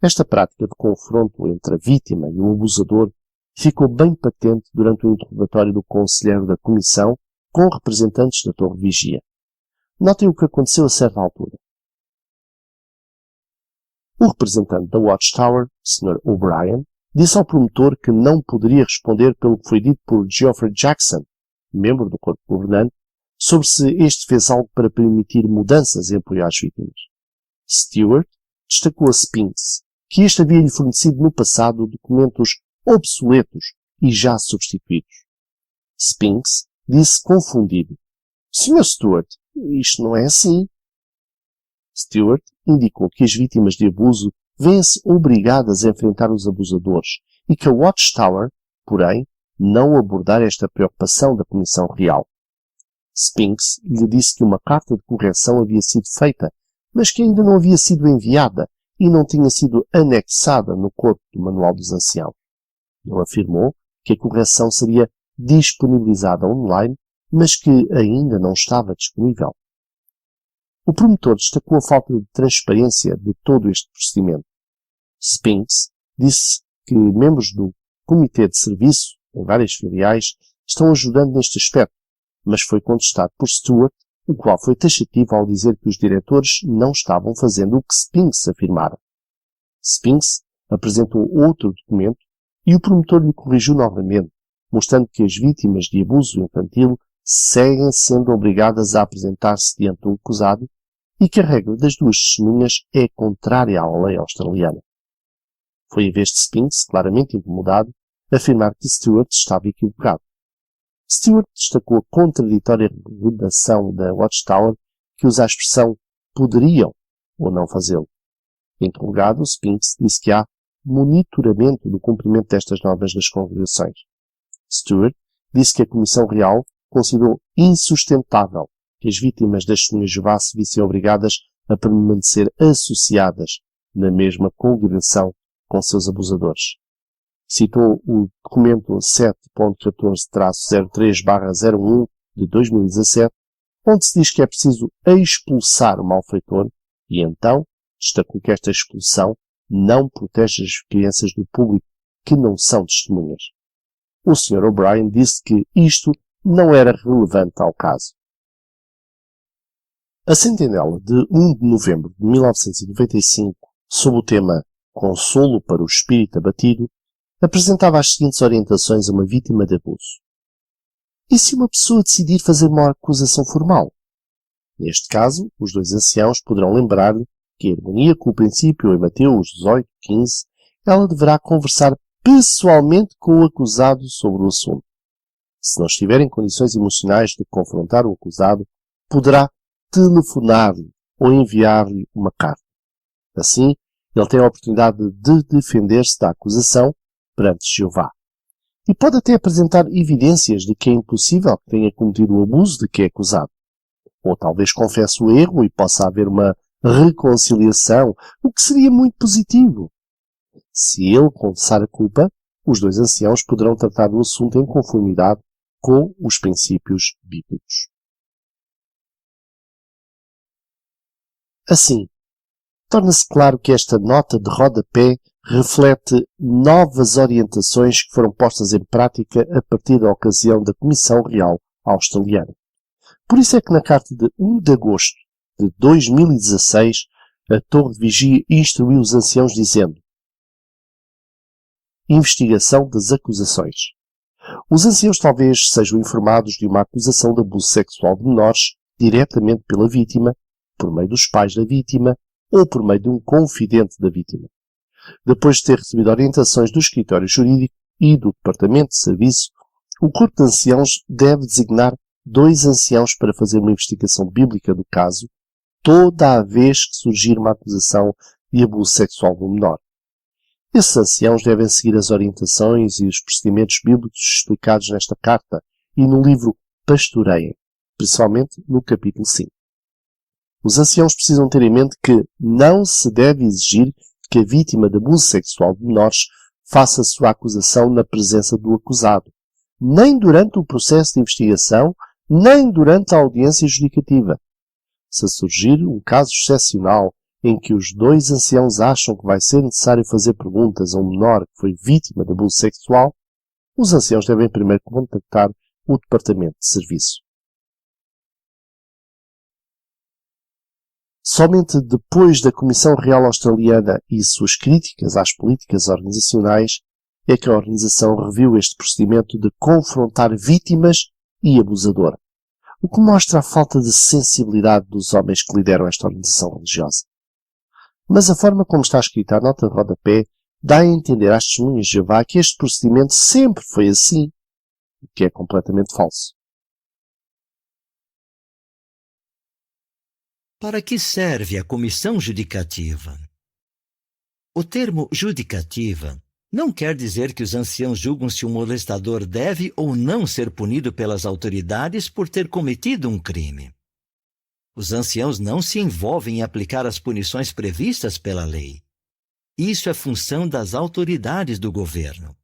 Esta prática de confronto entre a vítima e o abusador ficou bem patente durante o interrogatório do conselheiro da comissão com representantes da Torre de Vigia. Notem o que aconteceu a certa altura. O representante da Watchtower, Sr. O'Brien, disse ao promotor que não poderia responder pelo que foi dito por Geoffrey Jackson, membro do corpo governante, sobre se este fez algo para permitir mudanças em apoio às vítimas. Stewart destacou a Spinks que este havia-lhe fornecido no passado documentos obsoletos e já substituídos. Spinks disse confundido: Sr. Stewart, isto não é assim. Stewart indicou que as vítimas de abuso vêm-se obrigadas a enfrentar os abusadores e que a Watchtower, porém, não abordar esta preocupação da Comissão Real. Spinks lhe disse que uma carta de correção havia sido feita, mas que ainda não havia sido enviada e não tinha sido anexada no corpo do Manual dos Anciãos. Ele afirmou que a correção seria disponibilizada online, mas que ainda não estava disponível. O promotor destacou a falta de transparência de todo este procedimento. Spinks disse que membros do Comitê de Serviço, em várias filiais, estão ajudando neste aspecto, mas foi contestado por Stewart, o qual foi taxativo ao dizer que os diretores não estavam fazendo o que Spinks afirmara. Spinks apresentou outro documento e o promotor lhe corrigiu novamente, mostrando que as vítimas de abuso infantil seguem sendo obrigadas a apresentar-se diante do acusado e que a regra das duas testemunhas é contrária à lei australiana. Foi a vez de Spinks, claramente incomodado, afirmar que Stewart estava equivocado. Stewart destacou a contraditória redação da Watchtower que usa a expressão poderiam ou não fazê-lo. Interrogado, Spinks disse que há monitoramento do cumprimento destas normas das congregações. Stewart disse que a Comissão Real considerou insustentável que as vítimas das testemunhas de Jeová se vissem obrigadas a permanecer associadas na mesma congregação com seus abusadores. Citou o documento 7.14-03/01 de 2017, onde se diz que é preciso expulsar o malfeitor e então destacou que esta expulsão não protege as crianças do público que não são testemunhas. O Sr. O'Brien disse que isto não era relevante ao caso. A sentinela de 1 de novembro de 1995, sob o tema Consolo para o Espírito Abatido, apresentava as seguintes orientações a uma vítima de abuso. E se uma pessoa decidir fazer uma acusação formal? Neste caso, os dois anciãos poderão lembrar-lhe que, em harmonia com o princípio em Mateus 18:15, ela deverá conversar pessoalmente com o acusado sobre o assunto. Se não estiver em condições emocionais de confrontar o acusado, poderá telefonar-lhe ou enviar-lhe uma carta. Assim, ele tem a oportunidade de defender-se da acusação perante Jeová. E pode até apresentar evidências de que é impossível que tenha cometido o abuso de que é acusado. Ou talvez confesse o erro e possa haver uma reconciliação, o que seria muito positivo. Se ele confessar a culpa, os dois anciãos poderão tratar do assunto em conformidade com os princípios bíblicos. Assim, torna-se claro que esta nota de rodapé reflete novas orientações que foram postas em prática a partir da ocasião da Comissão Real Australiana. Por isso é que na carta de 1 de agosto de 2016, a Torre de Vigia instruiu os anciãos dizendo: investigação das acusações. Os anciãos talvez sejam informados de uma acusação de abuso sexual de menores diretamente pela vítima, por meio dos pais da vítima ou por meio de um confidente da vítima. Depois de ter recebido orientações do escritório jurídico e do departamento de serviço, o corpo de anciãos deve designar 2 anciãos para fazer uma investigação bíblica do caso, toda a vez que surgir uma acusação de abuso sexual do menor. Esses anciãos devem seguir as orientações e os procedimentos bíblicos explicados nesta carta e no livro Pastoreiem, principalmente no capítulo 5. Os anciãos precisam ter em mente que não se deve exigir que a vítima de abuso sexual de menores faça sua acusação na presença do acusado, nem durante o processo de investigação, nem durante a audiência judicativa. Se surgir um caso excepcional em que os 2 anciãos acham que vai ser necessário fazer perguntas a um menor que foi vítima de abuso sexual, os anciãos devem primeiro contactar o Departamento de Serviço. Somente depois da Comissão Real Australiana e suas críticas às políticas organizacionais é que a organização reviu este procedimento de confrontar vítimas e abusador, o que mostra a falta de sensibilidade dos homens que lideram esta organização religiosa. Mas a forma como está escrita a nota de rodapé dá a entender às testemunhas de Jeová que este procedimento sempre foi assim, o que é completamente falso. Para que serve a comissão judicativa? O termo judicativa não quer dizer que os anciãos julgam se um molestador deve ou não ser punido pelas autoridades por ter cometido um crime. Os anciãos não se envolvem em aplicar as punições previstas pela lei. Isso é função das autoridades do governo.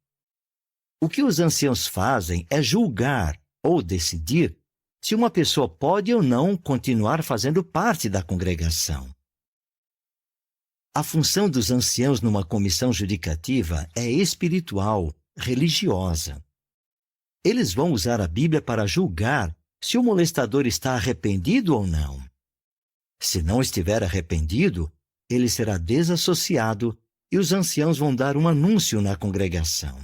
O que os anciãos fazem é julgar ou decidir se uma pessoa pode ou não continuar fazendo parte da congregação. A função dos anciãos numa comissão judicativa é espiritual, religiosa. Eles vão usar a Bíblia para julgar se o molestador está arrependido ou não. Se não estiver arrependido, ele será desassociado e os anciãos vão dar um anúncio na congregação.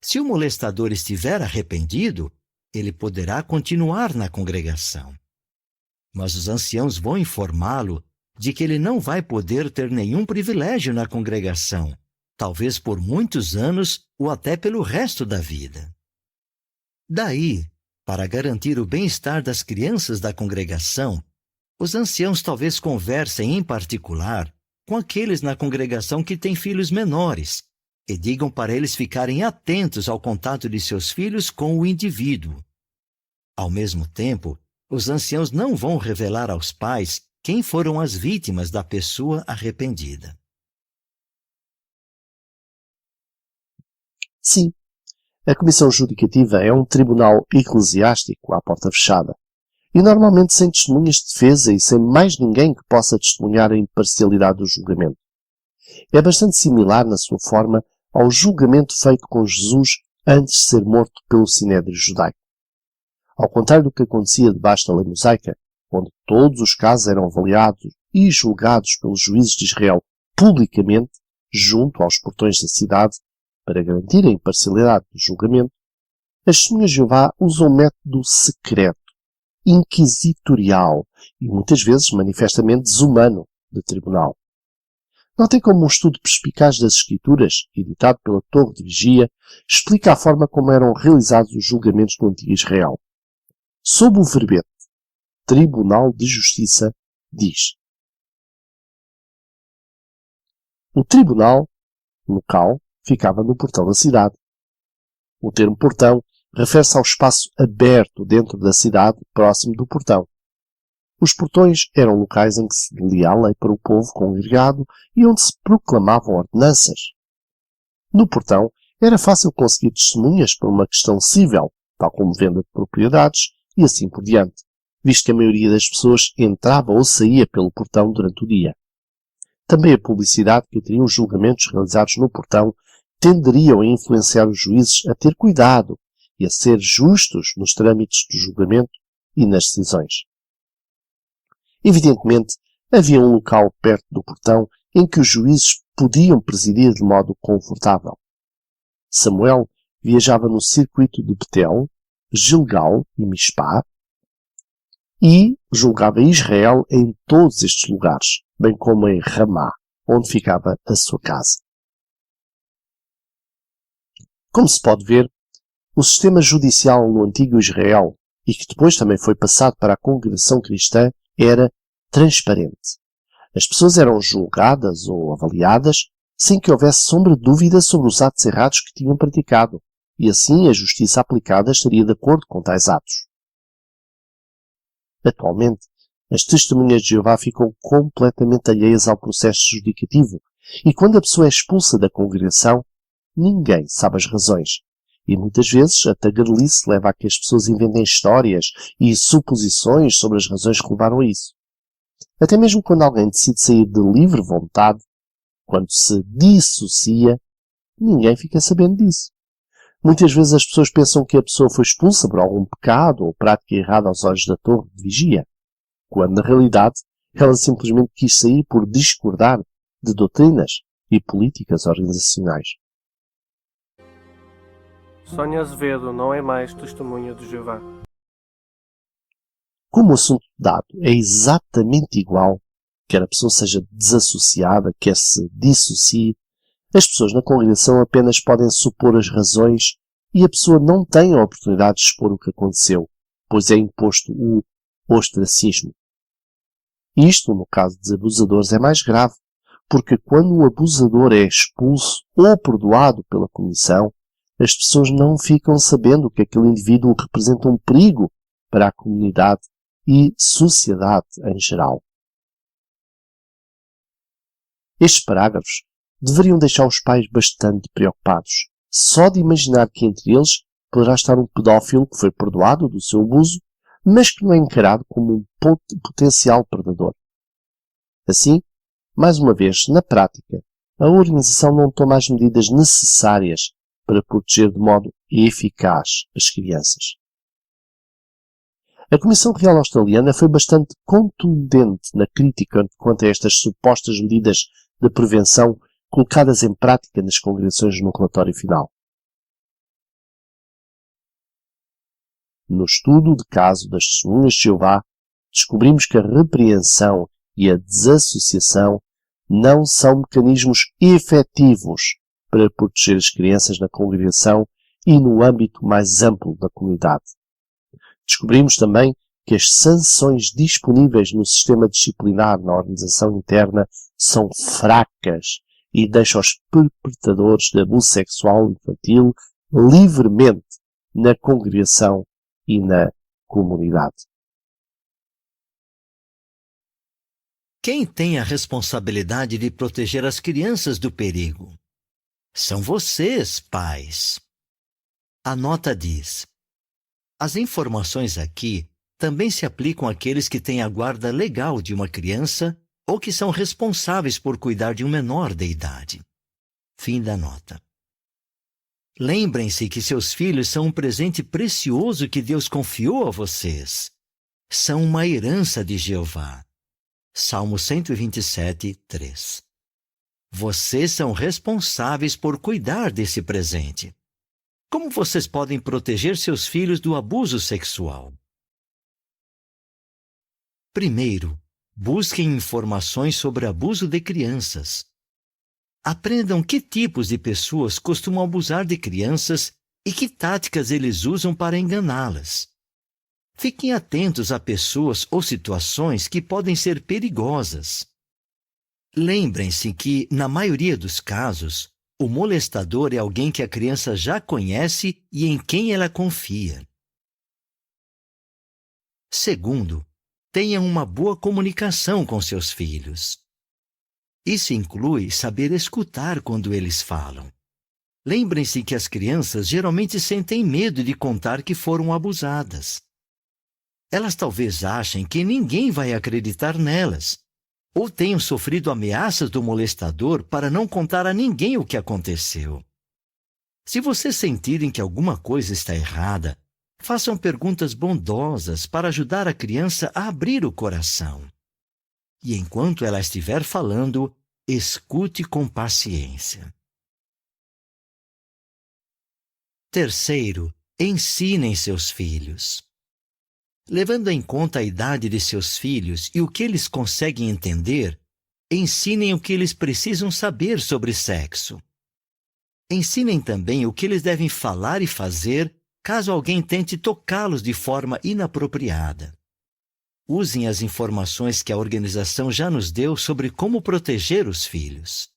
Se o molestador estiver arrependido, ele poderá continuar na congregação. Mas os anciãos vão informá-lo de que ele não vai poder ter nenhum privilégio na congregação, talvez por muitos anos ou até pelo resto da vida. Daí, para garantir o bem-estar das crianças da congregação, os anciãos talvez conversem em particular com aqueles na congregação que têm filhos menores e digam para eles ficarem atentos ao contato de seus filhos com o indivíduo. Ao mesmo tempo, os anciãos não vão revelar aos pais quem foram as vítimas da pessoa arrependida. Sim, a Comissão Judicativa é um tribunal eclesiástico à porta fechada, e normalmente sem testemunhas de defesa e sem mais ninguém que possa testemunhar a imparcialidade do julgamento. É bastante similar na sua forma ao julgamento feito com Jesus antes de ser morto pelo Sinédrio judaico. Ao contrário do que acontecia debaixo da lei mosaica, onde todos os casos eram avaliados e julgados pelos juízes de Israel publicamente, junto aos portões da cidade, para garantir a imparcialidade do julgamento, as testemunhas de Jeová usam um método secreto, inquisitorial e muitas vezes manifestamente desumano de tribunal. Notem como um estudo perspicaz das Escrituras, editado pela Torre de Vigia, explica a forma como eram realizados os julgamentos no Antigo Israel. Sob o verbete Tribunal de Justiça, diz: o tribunal local ficava no portão da cidade. O termo portão refere-se ao espaço aberto dentro da cidade, próximo do portão. Os portões eram locais em que se lia a lei para o povo congregado e onde se proclamavam ordenanças. No portão era fácil conseguir testemunhas por uma questão cível, tal como venda de propriedades e assim por diante, visto que a maioria das pessoas entrava ou saía pelo portão durante o dia. Também a publicidade que teriam os julgamentos realizados no portão tenderiam a influenciar os juízes a ter cuidado e a ser justos nos trâmites do julgamento e nas decisões. Evidentemente, havia um local perto do portão em que os juízes podiam presidir de modo confortável. Samuel viajava no circuito de Betel, Gilgal e Mispá e julgava Israel em todos estes lugares, bem como em Ramá, onde ficava a sua casa. Como se pode ver, o sistema judicial no antigo Israel, e que depois também foi passado para a congregação cristã, era transparente. As pessoas eram julgadas ou avaliadas sem que houvesse sombra de dúvida sobre os atos errados que tinham praticado, e assim a justiça aplicada estaria de acordo com tais atos. Atualmente, as testemunhas de Jeová ficam completamente alheias ao processo judicativo, e quando a pessoa é expulsa da congregação, ninguém sabe as razões. E muitas vezes a tagarelice leva a que as pessoas inventem histórias e suposições sobre as razões que levaram a isso. Até mesmo quando alguém decide sair de livre vontade, quando se dissocia, ninguém fica sabendo disso. Muitas vezes as pessoas pensam que a pessoa foi expulsa por algum pecado ou prática errada aos olhos da torre de vigia, quando na realidade ela simplesmente quis sair por discordar de doutrinas e políticas organizacionais. Sónia Azevedo não é mais testemunha de Jeová. Como o assunto dado é exatamente igual, quer a pessoa seja desassociada, quer se dissocie, as pessoas na congregação apenas podem supor as razões e a pessoa não tem a oportunidade de expor o que aconteceu, pois é imposto o ostracismo. Isto, no caso dos abusadores, é mais grave, porque quando o abusador é expulso ou perdoado pela comissão, as pessoas não ficam sabendo que aquele indivíduo representa um perigo para a comunidade e sociedade em geral. Estes parágrafos deveriam deixar os pais bastante preocupados, só de imaginar que entre eles poderá estar um pedófilo que foi perdoado do seu abuso, mas que não é encarado como um potencial predador. Assim, mais uma vez, na prática, a organização não toma as medidas necessárias para proteger de modo eficaz as crianças. A Comissão Real Australiana foi bastante contundente na crítica quanto a estas supostas medidas de prevenção colocadas em prática nas congregações no relatório final. No estudo de caso das testemunhas de Jeová, descobrimos que a repreensão e a desassociação não são mecanismos efetivos para proteger as crianças na congregação e no âmbito mais amplo da comunidade. Descobrimos também que as sanções disponíveis no sistema disciplinar na organização interna são fracas e deixam os perpetradores de abuso sexual infantil livremente na congregação e na comunidade. Quem tem a responsabilidade de proteger as crianças do perigo? São vocês, pais. A nota diz: as informações aqui também se aplicam àqueles que têm a guarda legal de uma criança ou que são responsáveis por cuidar de um menor de idade. Fim da nota. Lembrem-se que seus filhos são um presente precioso que Deus confiou a vocês. São uma herança de Jeová. Salmo 127, 3. Vocês são responsáveis por cuidar desse presente. Como vocês podem proteger seus filhos do abuso sexual? Primeiro, busquem informações sobre abuso de crianças. Aprendam que tipos de pessoas costumam abusar de crianças e que táticas eles usam para enganá-las. Fiquem atentos a pessoas ou situações que podem ser perigosas. Lembrem-se que, na maioria dos casos, o molestador é alguém que a criança já conhece e em quem ela confia. Segundo, tenham uma boa comunicação com seus filhos. Isso inclui saber escutar quando eles falam. Lembrem-se que as crianças geralmente sentem medo de contar que foram abusadas. Elas talvez achem que ninguém vai acreditar nelas, ou tenham sofrido ameaças do molestador para não contar a ninguém o que aconteceu. Se vocês sentirem que alguma coisa está errada, façam perguntas bondosas para ajudar a criança a abrir o coração. E enquanto ela estiver falando, escute com paciência. Terceiro, ensinem seus filhos. Levando em conta a idade de seus filhos e o que eles conseguem entender, ensinem o que eles precisam saber sobre sexo. Ensinem também o que eles devem falar e fazer caso alguém tente tocá-los de forma inapropriada. Usem as informações que a organização já nos deu sobre como proteger os filhos.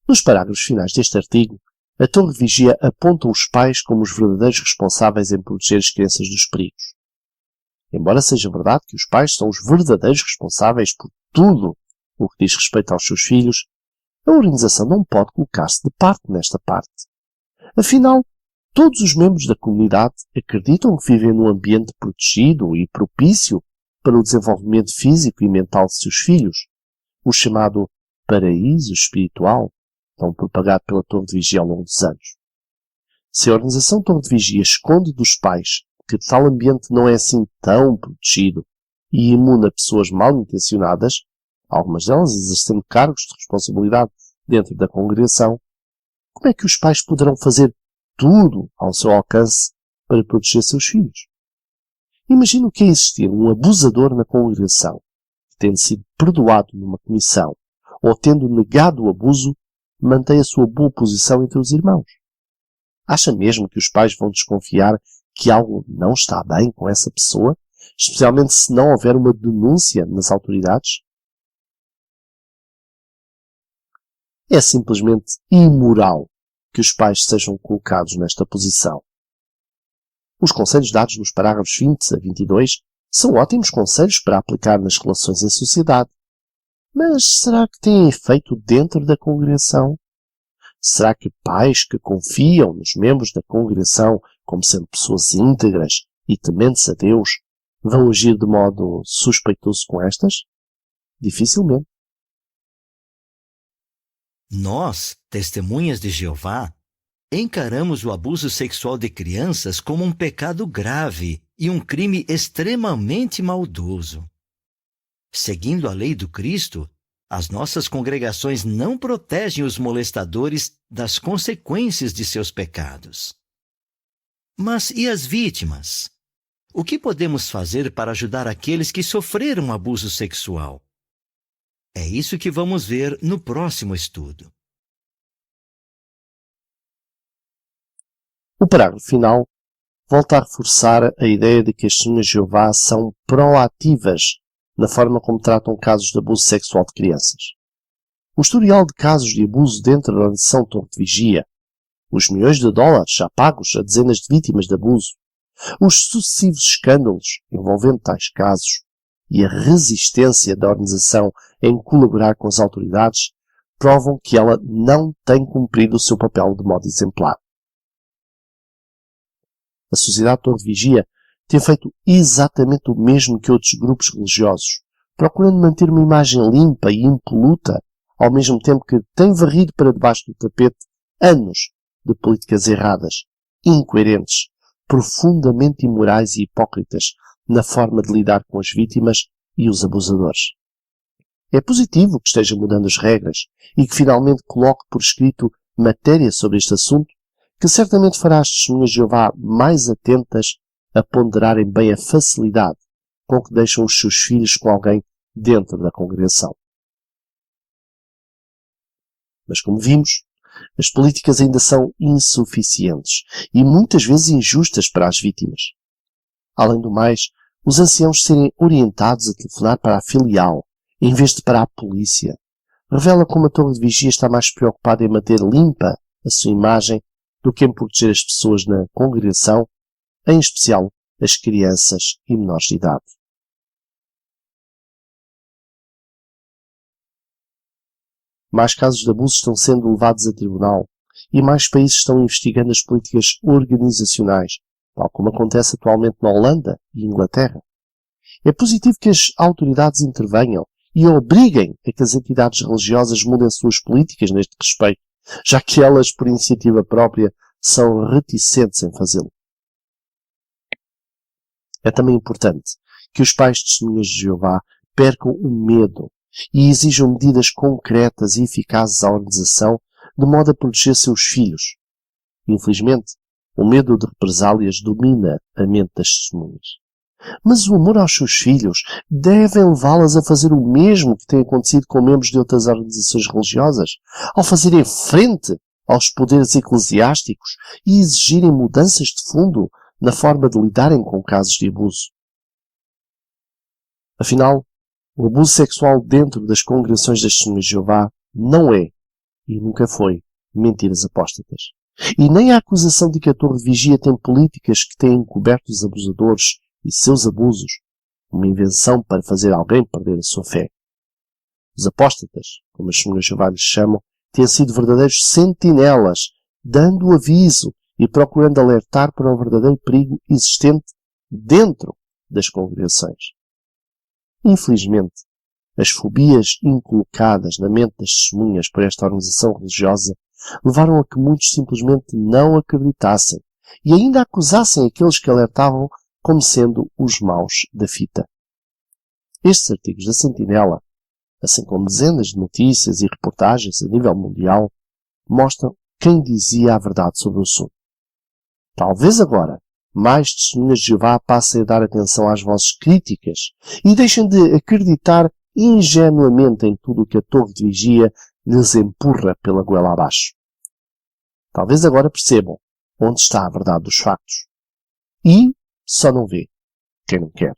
Nos parágrafos finais deste artigo, a Torre de Vigia aponta os pais como os verdadeiros responsáveis em proteger as crianças dos perigos. Embora seja verdade que os pais são os verdadeiros responsáveis por tudo o que diz respeito aos seus filhos, a organização não pode colocar-se de parte nesta parte. Afinal, todos os membros da comunidade acreditam que vivem num ambiente protegido e propício para o desenvolvimento físico e mental de seus filhos, o chamado paraíso espiritual, tão propagado pela Torre de Vigia ao longo dos anos. Se a organização Torre de Vigia esconde dos pais que tal ambiente não é assim tão protegido e imune a pessoas mal intencionadas, algumas delas exercendo cargos de responsabilidade dentro da congregação, como é que os pais poderão fazer tudo ao seu alcance para proteger seus filhos? Imagina o que é existir um abusador na congregação, que, tendo sido perdoado numa comissão ou tendo negado o abuso, mantém a sua boa posição entre os irmãos. Acha mesmo que os pais vão desconfiar que algo não está bem com essa pessoa, especialmente se não houver uma denúncia nas autoridades? É simplesmente imoral que os pais sejam colocados nesta posição. Os conselhos dados nos parágrafos 20 a 22 são ótimos conselhos para aplicar nas relações em sociedade. Mas será que têm efeito dentro da congregação? Será que pais que confiam nos membros da congregação como sendo pessoas íntegras e tementes a Deus vão agir de modo suspeitoso com estas? Dificilmente. Nós, testemunhas de Jeová, encaramos o abuso sexual de crianças como um pecado grave e um crime extremamente maldoso. Seguindo a lei do Cristo, as nossas congregações não protegem os molestadores das consequências de seus pecados. Mas e as vítimas? O que podemos fazer para ajudar aqueles que sofreram abuso sexual? É isso que vamos ver no próximo estudo. O parágrafo final volta a reforçar a ideia de que as testemunhas de Jeová são proativas na forma como tratam casos de abuso sexual de crianças. O historial de casos de abuso dentro da organização Torre de Vigia, os milhões de dólares já pagos a dezenas de vítimas de abuso, os sucessivos escândalos envolvendo tais casos e a resistência da organização em colaborar com as autoridades provam que ela não tem cumprido o seu papel de modo exemplar. A Sociedade Torre de Vigia tem feito exatamente o mesmo que outros grupos religiosos, procurando manter uma imagem limpa e impoluta, ao mesmo tempo que tem varrido para debaixo do tapete anos de políticas erradas, incoerentes, profundamente imorais e hipócritas na forma de lidar com as vítimas e os abusadores. É positivo que esteja mudando as regras e que finalmente coloque por escrito matéria sobre este assunto, que certamente fará as testemunhas de Jeová mais atentas a ponderarem bem a facilidade com que deixam os seus filhos com alguém dentro da congregação. Mas como vimos, as políticas ainda são insuficientes e muitas vezes injustas para as vítimas. Além do mais, os anciãos serem orientados a telefonar para a filial em vez de para a polícia revela como a Torre de Vigia está mais preocupada em manter limpa a sua imagem do que em proteger as pessoas na congregação, em especial as crianças e menores de idade. Mais casos de abuso estão sendo levados a tribunal e mais países estão investigando as políticas organizacionais, tal como acontece atualmente na Holanda e Inglaterra. É positivo que as autoridades intervenham e obriguem a que as entidades religiosas mudem suas políticas neste respeito, já que elas, por iniciativa própria, são reticentes em fazê-lo. É também importante que os pais de testemunhas de Jeová percam o medo e exijam medidas concretas e eficazes à organização de modo a proteger seus filhos. Infelizmente, o medo de represálias domina a mente das testemunhas. Mas o amor aos seus filhos deve levá-las a fazer o mesmo que tem acontecido com membros de outras organizações religiosas, ao fazerem frente aos poderes eclesiásticos e exigirem mudanças de fundo na forma de lidarem com casos de abuso. Afinal, o abuso sexual dentro das congregações das Testemunhas de Jeová não é, e nunca foi, mentiras apóstatas. E nem a acusação de que a Torre de Vigia tem políticas que têm encoberto os abusadores e seus abusos, uma invenção para fazer alguém perder a sua fé. Os apóstatas, como as Testemunhas de Jeová lhes chamam, têm sido verdadeiros sentinelas, dando aviso e procurando alertar para o verdadeiro perigo existente dentro das congregações. Infelizmente, As fobias inculcadas na mente das testemunhas por esta organização religiosa levaram a que muitos simplesmente não acreditassem e ainda acusassem aqueles que alertavam como sendo os maus da fita. Estes artigos da Sentinela, assim como dezenas de notícias e reportagens a nível mundial, mostram quem dizia a verdade sobre o assunto. Talvez agora mais testemunhas de Jeová passem a dar atenção às vozes críticas e deixem de acreditar ingenuamente em tudo o que a torre de vigia lhes empurra pela goela abaixo. Talvez agora percebam onde está a verdade dos factos. E só não vê quem não quer.